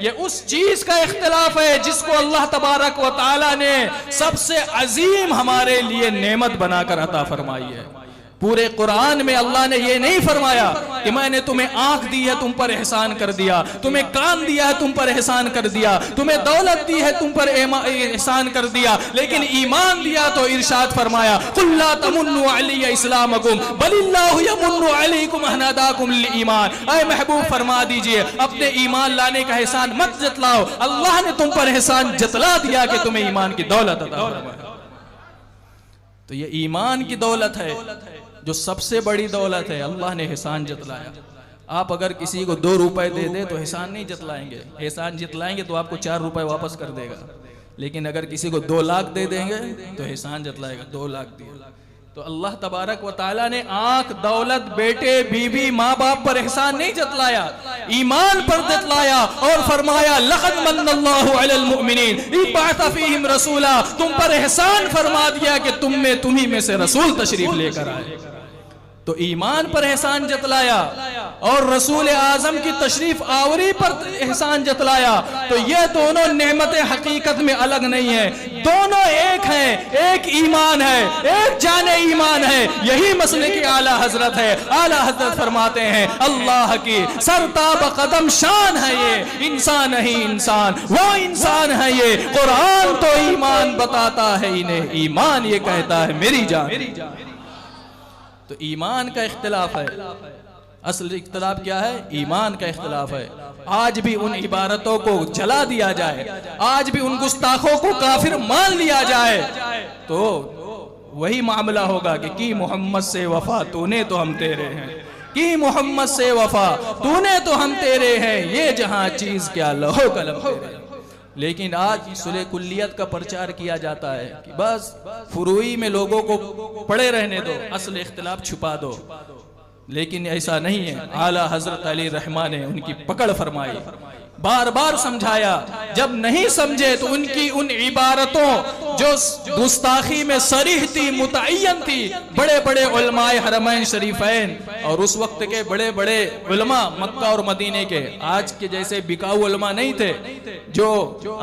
A: ये उस चीज का इख्तिलाफ है जिसको अल्लाह तबारक व तआला ने सबसे अजीम हमारे लिए नेमत बनाकर अता फरमाई है। पूरे कुरान में अल्लाह ने ये नहीं फरमाया कि मैंने तुम्हें आंख दी है तुम पर एहसान कर दिया, तुम्हें कान दिया है तुम पर एहसान कर दिया, तुम्हें दौलत दी है तुम पर एहसान कर दिया, लेकिन ईमान दिया तो इरशाद फरमाया कुल ला तमुन्नु अलैया इस्लामकुम बलिल्लाहु यमुन्नु अलैकुम अन हदाकुम लिल ईमान। ऐ महबूब फरमा दीजिए अपने ईमान लाने का एहसान मत जतलाओ, अल्लाह ने तुम पर एहसान जतला दिया कि तुम्हें ईमान की दौलत अता फरमाया। तो ये ईमान की दौलत है जो सबसे बड़ी दौलत है, अल्लाह ने एहसान जतलाया। आप अगर किसी को 2 रुपए दे दे तो एहसान नहीं जतलाएंगे, एहसान जतलाएंगे तो आपको 4 रुपए वापस कर देगा, लेकिन अगर किसी को 2 लाख दे देंगे तो एहसान जतलाएगा, 2 लाख दिए। तो अल्लाह तबारक व तआला ने आंख, दौलत, बेटे, बीबी, माँ बाप पर एहसान नहीं जतलाया, ईमान पर जतलाया और फरमाया लक़द मन्नल्लाहु अलल मुमिनीन इज़ बअसा फ़ीहिम रसूला, तुम पर एहसान फरमा दिया कि तुम्ही में से रसूल तशरीफ लेकर आए। तो ईमान पर एहसान जतलाया और रसूल आजम की तशरीफ आवरी पर एहसान जतलाया। तो ये दोनों नेमतें हकीकत में अलग नहीं है, दोनों एक हैं, एक ईमान है, एक जाने ईमान है। यही मसले की आला हजरत है। आला हजरत फरमाते हैं अल्लाह की सरताब कदम शान है ये, इंसान नहीं इंसान, वो इंसान है ये। कुरान तो ईमान बताता है इन्हें, ईमान ये कहता है मेरी जान। तो ईमान का इख्तिलाफ है। असल इख्तिलाफ क्या है? ईमान का इख्तिलाफ है। आज भी उन इबारतों को जला दिया जाए, आज भी उन गुस्ताखों को काफिर मान लिया जाए, तो वही मामला होगा कि की मोहम्मद से वफा तूने तो हम तेरे हैं, की मोहम्मद से वफा तूने तो हम तेरे हैं, ये जहां चीज क्या लहो कलम तेरे। लेकिन आज सुलह कुल्लियत का प्रचार किया जाता है कि बस फुरूई में लोगों को पड़े रहने दो, असल इख्तिलाफ छुपा दो, लेकिन ऐसा नहीं है। आला हजरत अली रहमा ने उनकी पकड़ फरमाई, बार बार समझाया, जब नहीं समझे तो उनकी उन इबारतों जो गुस्ताखी में सरीह थी, मुतअय्यन थी, बड़े बड़े उलमाए हरमैन शरीफैन और उस वक्त के बड़े बड़े उलमा मक्का और मदीने के, आज के जैसे बिकाऊ उलमा नहीं थे जो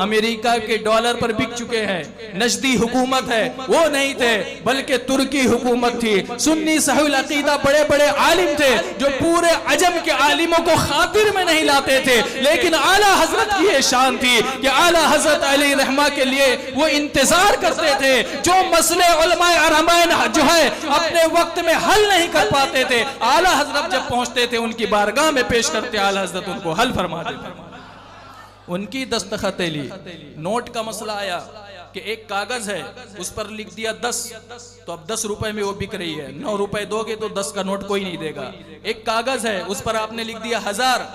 A: अमेरिका के डॉलर पर बिक चुके हैं, नजदी हुकूमत है वो नहीं थे, बल्कि तुर्की हुकूमत थी। सुन्नी सहुल अकीदा बड़े बड़े आलिम थे जो पूरे अजम के आलिमों को खातिर में नहीं लाते थे, लेकिन आला हजरत की ये शान थी कि आला हजरत अली रहमा के लिए वो इंतजार करते थे। जो मसले उलमाए हरमैन जो है अपने वक्त में हल नहीं कर पाते थे, आला हजरत जब पहुंचते थे उनकी बारगाह में पेश करते, आला हजरत उनको हल फरमा देते। उनकी दस्तखतें ली, नोट का मसला आया, कि एक कागज है उस पर लिख दिया 10, तो अब 10 रुपए में वो बिक रही है। 9 रुपए दोगे तो 10 का नोट कोई नहीं देगा। एक कागज है उस पर आपने लिख दिया 1000,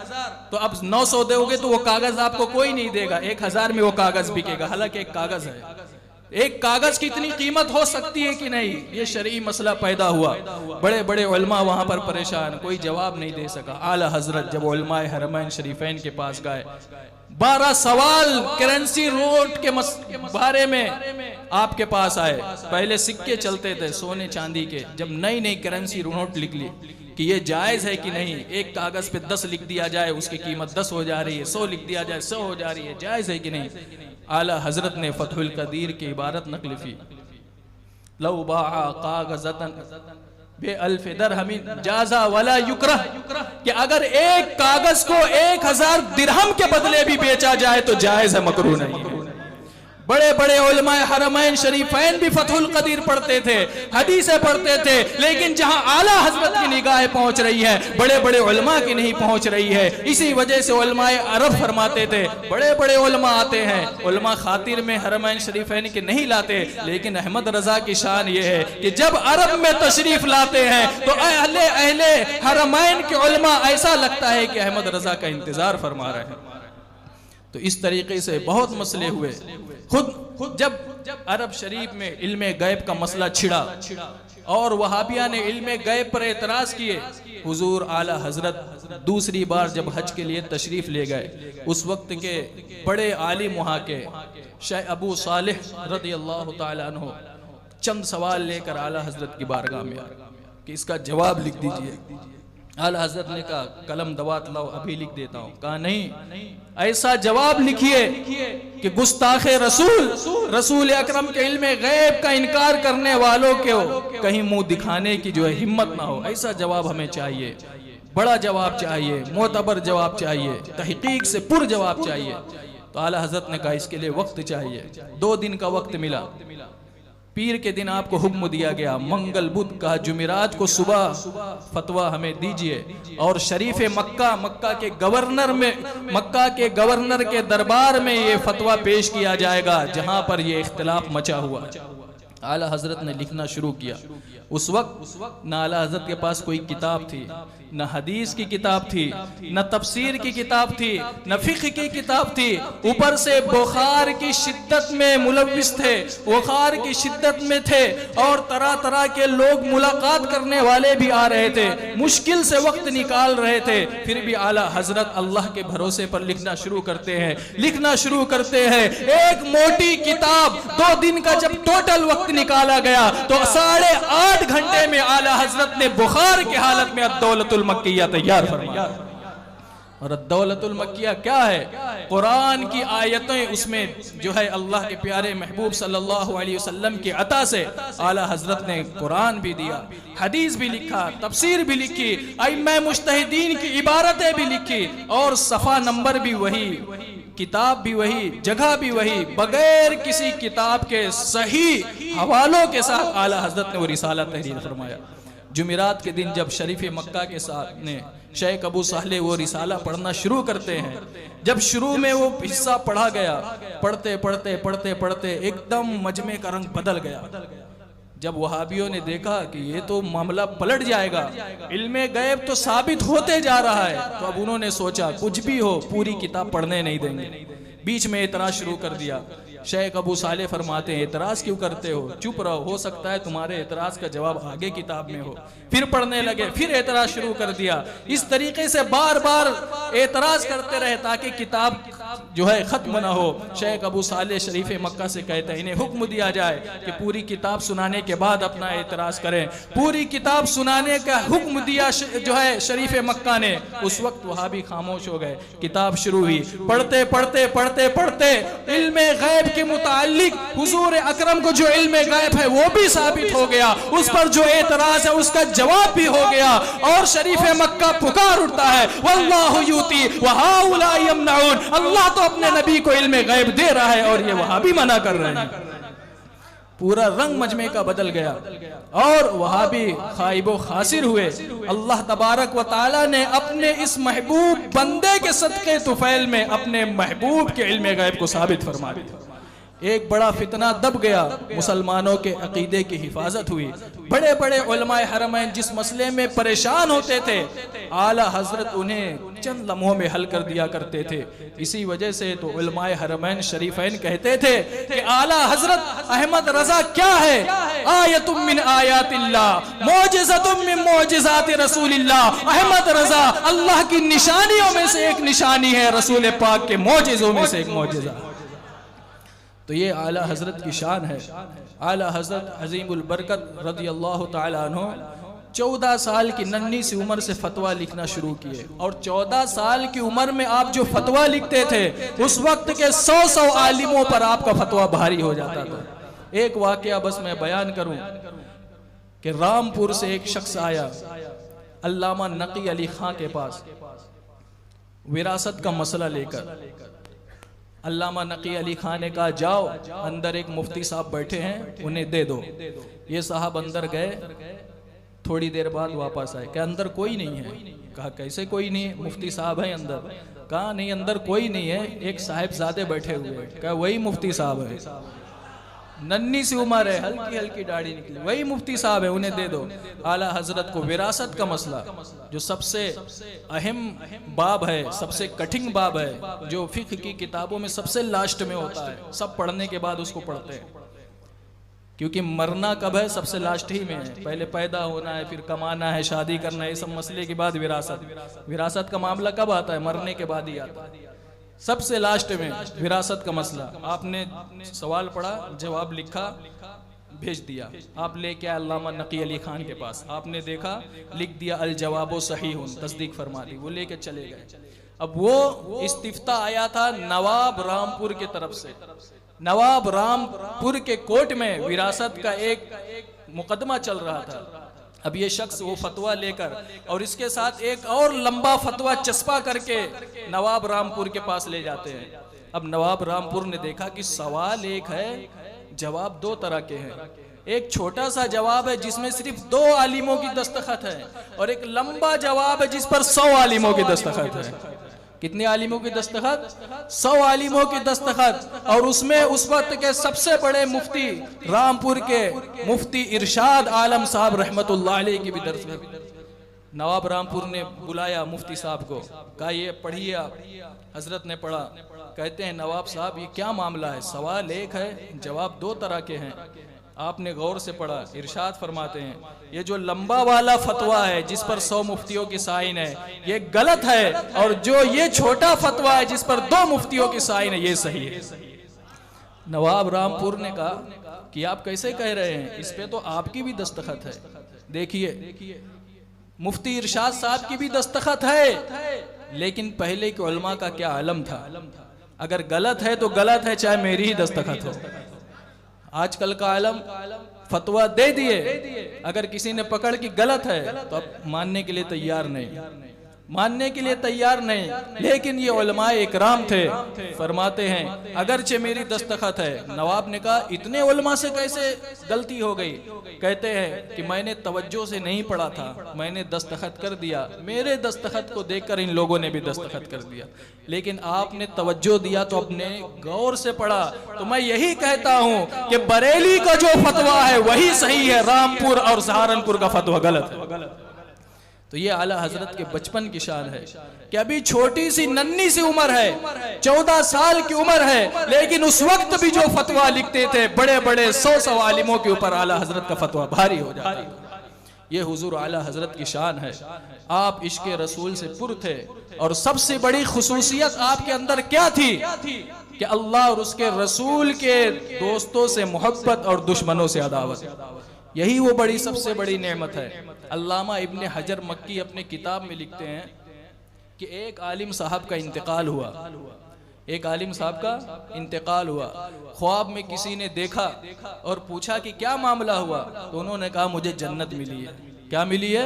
A: तो अब 900 दोगे तो वो कागज आपको कोई नहीं देगा। 1000 में वो कागज बिकेगा, हालांकि एक कागज है। एक कागज की इतनी कीमत हो सकती है कि नहीं, ये शरई मसला पैदा हुआ। बड़े बड़े उलमा वहां पर परेशान, कोई जवाब नहीं दे सका। आला हजरत जब उलमाए हरमैन शरीफैन के पास गए, 12 सवाल करेंसी नोट के बारे में आपके पास आए। पहले सिक्के चलते थे सोने चांदी के, जब नई नई करेंसी नोट लिख ली कि ये जायज है कि नहीं, एक कागज पे 10 लिख दिया जाए उसकी कीमत 10 हो जा रही है, 100 लिख दिया जाए 100 हो जा रही है, जायज है कि नहीं। आला हजरत ने फतहुल कदीर की इबारत नकल की, लौ बाआ कागज़तन बे अल्फ दरहमिन जाजा वला युकरह, कि अगर एक कागज को 1000 दिरहम के बदले भी बेचा जाए तो जायज है, मकरूह नहीं है। बड़े बड़े उलमाए हरमैन शरीफैन भी फतहुल कदीर पढ़ते थे, हदीसें पढ़ते थे, लेकिन जहां आला हजरत की निगाहें पहुंच रही है, बड़े बड़े उलमा की नहीं पहुंच रही है। इसी वजह से उलमाए अरब फरमाते थे, बड़े बड़े उलमा आते हैं, उलमा खातिर में हरमैन शरीफैन के नहीं लाते, लेकिन अहमद रजा की शान ये है कि जब अरब में तशरीफ लाते हैं तो अहले हरमैन के उलमा ऐसा लगता है कि अहमद रजा का इंतजार फरमा रहे हैं। तो इस तरीके से बहुत मसले हुए। खुद जब अरब शरीफ में इल्मे गैब का मसला छिड़ा और वहाबिया ने इल्मे गैब पर एतराज किए, हुजूर आला हजरत दूसरी बार जब हज के लिए तशरीफ ले गए, उस वक्त के बड़े आलिम वहाँ के शेख अबू सालिह रज़ी अल्लाह तआला अन्हु चंद सवाल लेकर आला हजरत की बारगाह में आए कि इसका जवाब लिख दीजिए। आला हजरत ने कहा कलम दवात लाओ, अभी लिख देता हूँ। कहा नहीं, ऐसा जवाब लिखिए कि गुस्ताखे रसूल अकरम के इल्मे गैब का इनकार करने वालों के कहीं मुंह दिखाने की जो है हिम्मत ना हो, ऐसा जवाब हमें चाहिए। बड़ा जवाब चाहिए, मोतबर जवाब चाहिए, तहकीक से पुर जवाब चाहिए। तो आला हजरत ने कहा इसके लिए वक्त चाहिए। 2 दिन का वक्त मिला। पीर के दिन आपको हुक्म दिया गया, मंगल बुध का जुमेरात को सुबह फतवा हमें दीजिए, और शरीफ मक्का के गवर्नर के दरबार में ये फतवा पेश किया जाएगा जहां पर ये इख्तिलाफ मचा हुआ। आला हजरत ने लिखना शुरू किया। उस वक्त न आला हजरत के पास कोई किताब थी, न हदीस की किताब थी, न तफसीर की किताब थी, न फिक्र की किताब थी। ऊपर से बुखार की शिद्दत में मुलविस थे, बुखार की शिद्दत में थे, और तरह तरह के लोग मुलाकात करने वाले भी आ रहे थे, मुश्किल से वक्त निकाल रहे थे। फिर भी आला हजरत अल्लाह के भरोसे पर लिखना शुरू करते हैं। एक मोटी किताब 2 दिन का जब टोटल वक्त निकाला गया तो 8.5 घंटे में आला हजरत ने बुखार की हालत में अद्दौलतुल मक्किया तैयार फरमाया। और अद्दौलतुल मक्किया क्या है? कुरान की आयतें, उसमें जो है अल्लाह के प्यारे महबूब सल्लल्लाहु अलैहि वसल्लम की अता से आला हजरत ने कुरान भी दिया, हदीस भी लिखा, तफसीर भी लिखी, अइम्मा मुज्तहिदीन की इबारतें भी लिखी, और सफ़ा नंबर भी वही, किताब भी वही, जगह भी वही, बगैर किसी किताब के सही हवालों के साथ आला हजरत ने वो रिसाला तहरीर फरमाया। जुमेरात के दिन जब शरीफ मक्का के साथ ने शेख अबू साले वो रिसाला पढ़ना शुरू करते हैं, जब शुरू में वो हिस्सा पढ़ा गया, पढ़ते पढ़ते पढ़ते पढ़ते एकदम मजमे का रंग बदल गया। जब वहाबियों ने देखा कि ये तो मामला पलट जाएगा, इल्मे गैब तो साबित होते जा रहा है, तो अब उन्होंने सोचा कुछ भी हो पूरी किताब पढ़ने नहीं देंगे। बीच में एतराज शुरू कर दिया। शेख अबू साले फरमाते हैं एतराज क्यों करते हो, चुप रहो, हो सकता है तुम्हारे एतराज का जवाब आगे किताब में हो। फिर पढ़ने लगे, फिर एतराज शुरू कर दिया। इस तरीके से बार बार एतराज करते रहे ताकि किताब जो है खत्म ना हो। शेख अबू साले शरीफ मक्का से कहते हैं इन्हें हुक्म दिया जाए कि पूरी किताब सुनाने के बाद अपना एतराज करें। पूरी किताब सुनाने का हुक्म दिया जो है शरीफ मक्का ने। उस वक्त वहाँ भी खामोश हो गए। किताब शुरू हुई, पढ़ते पढ़ते पढ़ते पढ़ते इल्मे गैब के मुताल्लिक हुजूर अकरम को जो इल्मे गैब है वो भी साबित हो गया, उस पर जो एतराज है उसका जवाब भी हो गया। और शरीफ मक्का पुकार उठता है वल्लाहु यूती व हाउला यमनऊन, अल्लाह तो अपने नबी को इल्मे गैब दे रहा है और ये वहां भी मना कर रहे हैं। पूरा रंग मजमे का बदल गया और वहां भी खाइबो खासिर हुए। अल्लाह तबारक व ताला ने अपने इस महबूब बंदे के सदके तुफैल में अपने महबूब के इल्मे गैब को साबित फरमा दिया। एक बड़ा फितना दब गया, मुसलमानों के अकीदे की हिफाजत हुई। बड़े बड़े उलमाए हरमैन जिस मसले में परेशान होते थे, आला हजरत उन्हें चंद लम्हों में हल कर दिया करते थे। इसी वजह से तो उलमाए हरमैन शरीफैन कहते थे कि आला हजरत अहमद रजा क्या है, आयतुम मिन आयातिल्लाह, मौजिज़तुम मिन मौजिज़ाति रसूलिल्लाह। अहमद रजा अल्लाह की निशानियों में से एक निशानी है, रसूल पाक के मौजिज़ों में से एक मौजिज़ा। तो ये आला हजरत की शान है। आला हजरत अजीमुल बरकत रज़ी अल्लाह तआला अन्हु 14 साल की नन्ही सी उम्र से फतवा लिखना शुरू किए, और 14 साल की उम्र में आप जो फतवा लिखते थे, उस वक्त के 100 आलिमों पर आपका फतवा भारी हो जाता था। एक वाकया बस मैं बयान करूं कि रामपुर से एक शख्स आया अल्लामा नकी अली खां के पास विरासत का मसला लेकर। अल्लामा नकी अली खान ने कहा, जाओ अंदर एक मुफ्ती साहब बैठे हैं, उन्हें दे दो। ये साहब अंदर गए, थोड़ी देर बाद वापस आए, क्या अंदर कोई नहीं है? कहा कैसे कोई नहीं है, मुफ्ती साहब है अंदर। कहा नहीं अंदर कोई नहीं है, एक साहिबजादे बैठे हुए हैं। कहा वही मुफ्ती साहब है, नन्ही सी उम्र है, हल्की हल्की दाढ़ी निकली, वही मुफ्ती साहब है, उन्हें दे दो। आला हजरत को विरासत का मसला, जो सबसे अहम बाब है, सबसे कठिन बाब है, जो फिक्र की किताबों में सबसे लास्ट में होता है, सब पढ़ने के बाद उसको पढ़ते हैं, क्योंकि मरना कब है, सबसे लास्ट ही में है। पहले पैदा होना है, फिर कमाना है, शादी करना है, ये सब मसले के बाद विरासत। विरासत का मामला कब आता है? मरने के बाद ही आता है, सबसे लास्ट में विरासत का मसला। आपने सवाल पढ़ा, जवाब लिखा, भेज दिया, आप लेके आए अल्लामा नकी अली खान के पास। आपने देखा, लिख दिया अल जवाबो सही हूं, तस्दीक फरमा दी, वो लेके चले गए। अब वो इस्तिफ्ता आया था नवाब रामपुर के तरफ से। नवाब रामपुर के कोर्ट में विरासत का एक मुकदमा चल रहा था। अब ये शख्स वो फतवा लेकर और इसके साथ एक और लंबा फतवा चस्पा करके नवाब रामपुर के पास ले जाते हैं। अब नवाब रामपुर ने देखा कि सवाल एक है, जवाब दो तरह के हैं। एक छोटा सा जवाब है जिसमें सिर्फ 2 आलिमों की दस्तखत है, और एक लंबा जवाब है जिस पर 100 आलिमों की दस्तखत है। कितने आलिमों की दस्तखत? 100 आलिमों की दस्तखत। और उसमें उस वक्त के सबसे बड़े मुफ्ती, रामपुर के मुफ्ती इरशाद आलम साहब रहमतुल्लाह अलैह की भी दस्तखत। नवाब रामपुर ने बुलाया मुफ्ती साहब को, कहा ये पढ़िए आप। हजरत ने पढ़ा, कहते हैं नवाब साहब ये क्या मामला है? सवाल एक है, जवाब 2 तरह के हैं। आपने गौर से पढ़ा, इरशाद फरमाते हैं ये जो लंबा वाला फतवा है जिस पर 100 मुफ्तियों की साइन है, ये गलत है, और जो ये छोटा फतवा है जिस पर 2 मुफ्तियों की साइन है, ये सही है। नवाब रामपुर ने कहा कि आप कैसे कह रहे हैं, इस पे तो आपकी भी दस्तखत है। देखिए मुफ्ती इरशाद साहब की भी दस्तखत है, लेकिन पहले के उलमा का क्या आलम था। अगर गलत है तो गलत है, चाहे मेरी ही दस्तखत हो। आजकल का आलम फतवा दे दिए, अगर किसी ने पकड़ की गलत है तो अब मानने के लिए तैयार नहीं, मानने के लिए तैयार नहीं। लेकिन ये उलमाए इकराम थे, फरमाते हैं अगरचे मेरी दस्तखत है। नवाब ने कहा इतने उलमा से कैसे गलती हो गई? कहते हैं कि मैंने तवज्जो से नहीं पढ़ा था, मैंने दस्तखत कर दिया, मेरे दस्तखत को देखकर इन लोगों ने भी दस्तखत कर दिया, लेकिन आपने तवज्जो दिया तो अपने गौर से पढ़ा। तो मैं यही कहता हूँ कि बरेली का जो फतवा है वही सही है, रामपुर और सहारनपुर का फतवा गलत है। तो ये आला हजरत के बचपन की शान है कि अभी छोटी सी नन्ही सी उम्र है, 14 साल की उम्र है, लेकिन उस वक्त भी जो फतवा लिखते थे बड़े बड़े 100 आलिमों के ऊपर आला हजरत का फतवा भारी हो जाता है। ये हुजूर आला हजरत की शान है। आप इश्क़े रसूल से पुर थे, और सबसे बड़ी खुसूसियत आपके अंदर क्या थी कि अल्लाह और उसके रसूल के दोस्तों से मोहब्बत और दुश्मनों से अदावत। यही वो बड़ी सबसे बड़ी नेमत है। अल्लामा इब्ने हजर मक्की अपने किताब में लिखते हैं कि एक आलिम साहब का इंतकाल हुआ, एक आलिम साहब का इंतकाल हुआ। ख्वाब में किसी ने देखा और पूछा कि क्या मामला हुआ, तो उन्होंने कहा मुझे जन्नत मिली है। क्या मिली है?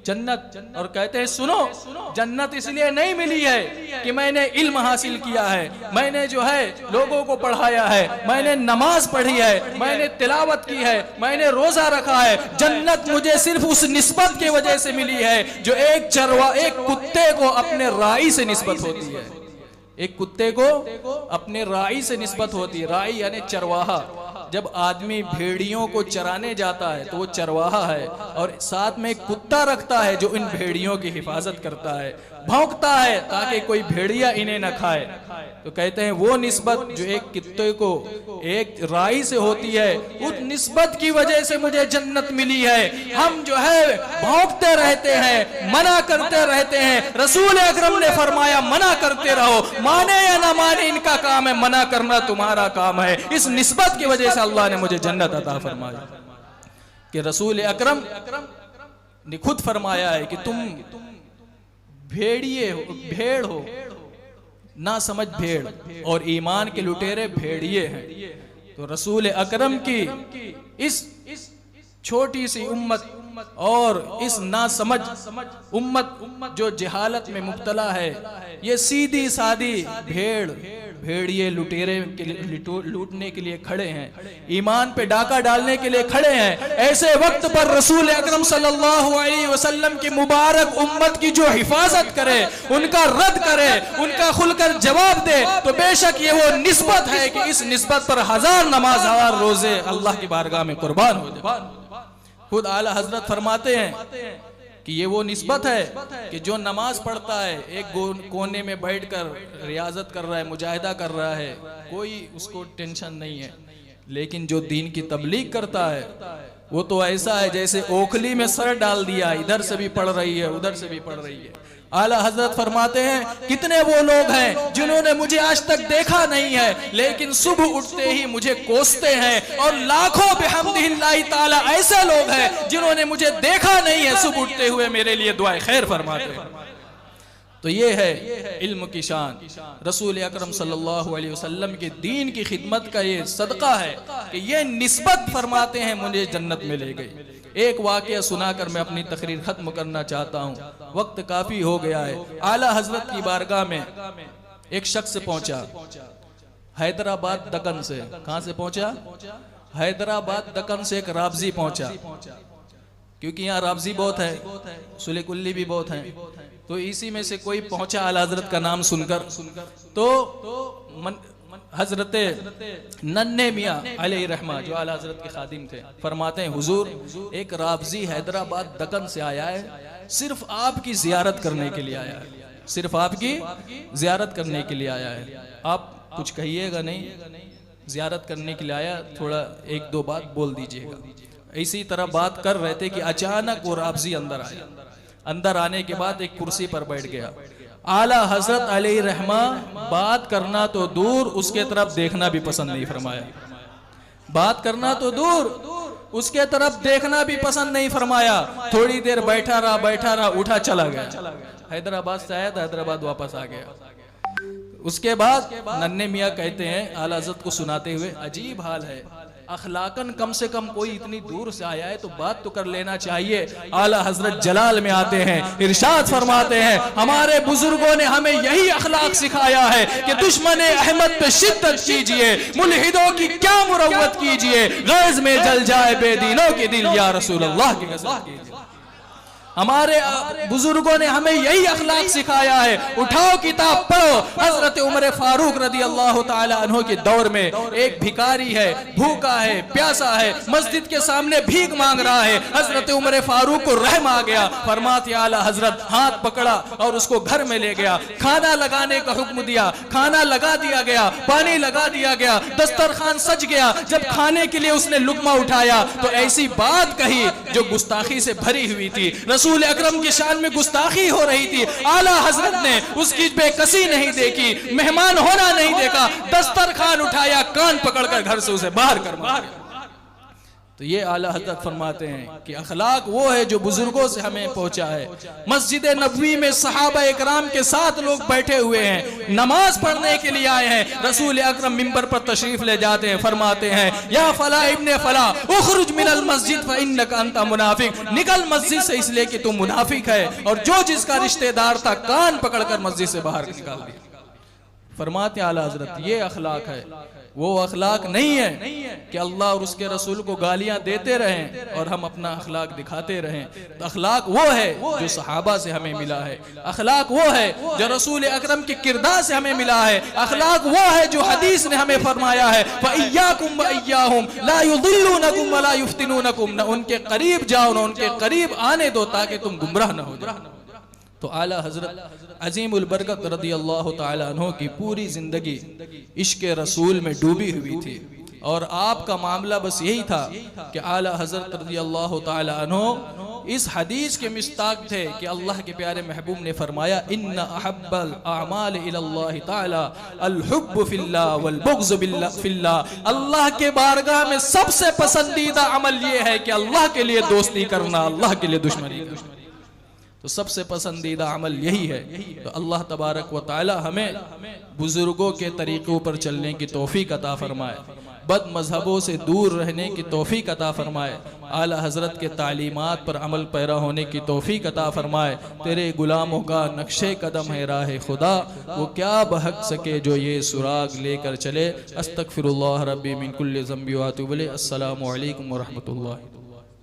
A: जन्नत। और कहते हैं सुनो, जन्नत इसलिए नहीं मिली है कि मैंने इल्म हासिल किया है, मैंने जो है लोगों को पढ़ाया है, मैंने नमाज पढ़ी है, मैंने तिलावत की है, मैंने रोजा रखा है। जन्नत मुझे सिर्फ उस निस्बत की वजह से मिली है जो एक कुत्ते को अपने राई से निस्बत होती है। एक कुत्ते को अपने राई से निस्बत होती है। राई यानी चरवाहा। जब आदमी भेड़ियों को चराने जाता है तो वो चरवाहा है, और साथ में एक कुत्ता रखता है जो इन भेड़ियों की हिफाजत करता है, भौंकता है ताकि कोई भेड़िया इन्हें न खाए। तो कहते हैं वो निस्बत जो एक कुत्ते को एक राई से होती है, उस निस्बत की वजह से मुझे जन्नत मिली है। हम जो है भौंकते रहते हैं, मना करते रहते हैं। रसूल अकरम ने फरमाया मना करते रहो, माने या ना माने इनका काम है, मना करना तुम्हारा काम है। इस निस्बत की वजह से अल्लाह ने मुझे जन्नत अता फरमाई। कि रसूल अकरम ने खुद फरमाया है कि तुम भेड़िए हो, भेड़ हो, ना समझ भेड़, और ईमान के लुटेरे भेड़िए हैं। तो रसूल अकरम की इस छोटी सी उम्मत और इस ना समझ उम्मत जो जहालत में मुब्तला है, ये सीधी सादी भेड़िए लुटेरे के लिए लूटने के लिए खड़े हैं, ईमान पे डाका डालने के लिए खड़े हैं। ऐसे वक्त पर रसूल अकरम सल्लल्लाहु अलैहि वसल्लम की मुबारक उम्मत की जो हिफाजत करे, उनका रद्द करे, उनका खुलकर जवाब दे, तो बेशक ये वो निस्बत है कि इस निस्बत पर 1000 नमाज 1000 रोजे अल्लाह की बारगाह में कुर्बान हो जाए। खुद आला हजरत फरमाते हैं कि ये वो निस्बत है कि जो नमाज पढ़ता है, एक कोने में बैठकर रियाजत कर रहा है, मुजाहिदा कर रहा है, कोई उसको टेंशन नहीं है, लेकिन जो दीन की तबलीग करता है वो तो ऐसा है जैसे ओखली में सर डाल दिया, इधर से भी पढ़ रही है, उधर से भी पढ़ रही है। आला हजरत फरमाते हैं कितने वो लोग हैं जिन्होंने मुझे आज तक देखा नहीं है, लेकिन सुबह उठते ही मुझे कोसते हैं, और लाखों बिहम्दिल्लाहि ताला ऐसे लोग हैं जिन्होंने मुझे देखा नहीं है, सुबह उठते हुए मेरे लिए दुआए खैर फरमाते हैं। तो ये है इल्म की शान। रसूल अकरम सल्लल्लाहु अलैहि वसल्लम के दीन की खिदमत का ये सदका है कि ये निस्बत फरमाते हैं मुझे जन्नत में ले गई। एक वाकया सुनाकर मैं अपनी तकरीर खत्म करना चाहता हूँ, वक्त काफी हो गया है। आला हजरत की बारगाह में एक शख्स पहुंचा, हैदराबाद दक्कन से। कहां से पहुंचा? हैदराबाद दक्कन से एक राबजी पहुंचा, क्योंकि यहाँ राबजी बहुत है, सुले कुल्ली भी बहुत हैं। तो इसी में से कोई पहुंचा आला हजरत का नाम सुनकर, तो हजरत नन्हे मियाँ अलैहि रहमा जो आला हजरत के खादिम थे, फरमाते हैं हुजूर एक राबजी हैदराबाद दक्कन से आया है, सिर्फ आपकी जियारत करने के लिए आया है, सिर्फ आपकी जियारत करने के लिए आया है। आप कुछ कहिएगा नहीं, जियारत करने के लिए आया, थोड़ा एक दो बात बोल दीजिएगा। इसी तरह बात कर रहे थे कि अचानक वो राबजी अंदर आया। अंदर आने के बाद एक कुर्सी पर बैठ गया। आला हजरत अलैहि रहमा बात करना तो दूर, उसके तरफ देखना भी पसंद नहीं फरमाया। बात करना तो दूर, उसके तरफ देखना भी पसंद नहीं फरमाया। थोड़ी देर बैठा रहा, उठा चला गया। हैदराबाद से आया था, हैदराबाद वापस आ गया। उसके बाद नन्हे मियाँ कहते हैं आला हजरत को सुनाते हुए, अजीब हाल है, अखलाकन कम से कम कोई इतनी दूर से आया है तो बात तो कर लेना चाहिए। आला हजरत जलाल में आते हैं, इरशाद फरमाते हैं हमारे बुजुर्गों ने हमें यही अखलाक सिखाया है कि दुश्मन अहमद पे शिद्दत कीजिए, मुल्हिदों की क्या मुरव्वत कीजिए, गैज़ में जल जाए बेदीनों के दिल, या रसूल अल्लाह की कसम कीजिए। हमारे बुजुर्गों ने हमें यही अखलाक सिखाया है। उठाओ किताब पढ़ो। हजरत उमर फारूक रदी अल्लाह ताला अन्हु के दौर में एक भिखारी है, भूखा है, प्यासा है, मस्जिद के सामने भीख मांग रहा है। हजरत उमर फारूक को रहम आ गया, फरमाते आला हजरत हाथ पकड़ा और उसको घर में ले गया, खाना लगाने का हुक्म दिया, खाना लगा दिया गया, पानी लगा दिया गया, दस्तरखान सज गया। जब खाने के लिए उसने लुकमा उठाया तो ऐसी बात कही जो गुस्ताखी से भरी हुई थी। रसूल अकरम की शान में गुस्ताखी हो रही थी। आला हजरत ने उसकी बेकसी नहीं देखी, मेहमान होना नहीं देखा, दस्तरखान उठाया, कान पकड़कर घर से उसे बाहर कर मारा। तो ये आला हजरत फरमाते हैं कि अखलाक वो है जो बुजुर्गों से हमें पहुंचा है। मस्जिद नबवी में सहाबा इकराम के साथ लोग बैठे हुए हैं, नमाज पढ़ने के लिए आए हैं। रसूल अकरम मिंबर पर तशरीफ ले जाते हैं, फरमाते हैं या फला इब्ने फला उखरुज मिनल मस्जिद फ इन्नका अंता मुनाफिक, निकल मस्जिद से इसलिए कि तुम मुनाफिक है। और जो जिसका रिश्तेदार था कान पकड़कर मस्जिद से बाहर निकाल दिया। फरमाते आला हजरत ये अखलाक है, वो अखलाक नहीं है कि अल्लाह और उसके रसूल को गालियां देते रहें और हम अपना अखलाक दिखाते रहें। तो अखलाक वो है जो सहाबा से हमें मिला है, अखलाक वो है जो रसूल अकरम के किरदार से हमें मिला है, अखलाक वो है जो हदीस ने हमें फरमाया है फ़इय्याकुम व इय्याहुम ला युदिल्लुनकुम व ला युफ्तिनूनकुम, न उनके करीब जाओ न उनके करीब आने दो ताकि तुम गुमराह न हो जाओ। तो आला हजरत अजीमुल बरकत रदियल्लाहु ताला अन्हु की पूरी जिंदगी इश्क रसूल में डूबी हुई थी और आपका मामला बस यही था कि आला हजरत रदियल्लाहु ताला अन्हु इस हदीस के मिस्ताक थे कि अल्लाह के प्यारे महबूब ने फरमाया इन्ना अहब्बल अमाल इलल्लाहि ताला अल हुब्बु फिल्लाह वल बुग़्ज़ु फिल्लाह, अल्लाह के बारगाह में सबसे पसंदीदा अमल ये है कि अल्लाह के लिए दोस्ती करना, अल्लाह के लिए दुश्मनी करना। तो सबसे पसंदीदा अमल यही है। तो अल्लाह तबारक व ताला हमें बुजुर्गों के तरीक़ों पर चलने की तौफीक अता फरमाए, बद मजहबों से दूर रहने की तौफीक अता फरमाए, आला हजरत के तालीमात पर अमल पैरा होने की तौफीक अता फरमाए। तेरे गुलामों का नक्शे कदम है राह खुदा, वो क्या बहक सके जो ये सुराग लेकर चले। अस्तगफिरुल्लाह रब्बी मिन कुल्लि ज़ंबि व अतूबु इलैह। अस्सलामु अलैकुम व रहमतुल्लाह।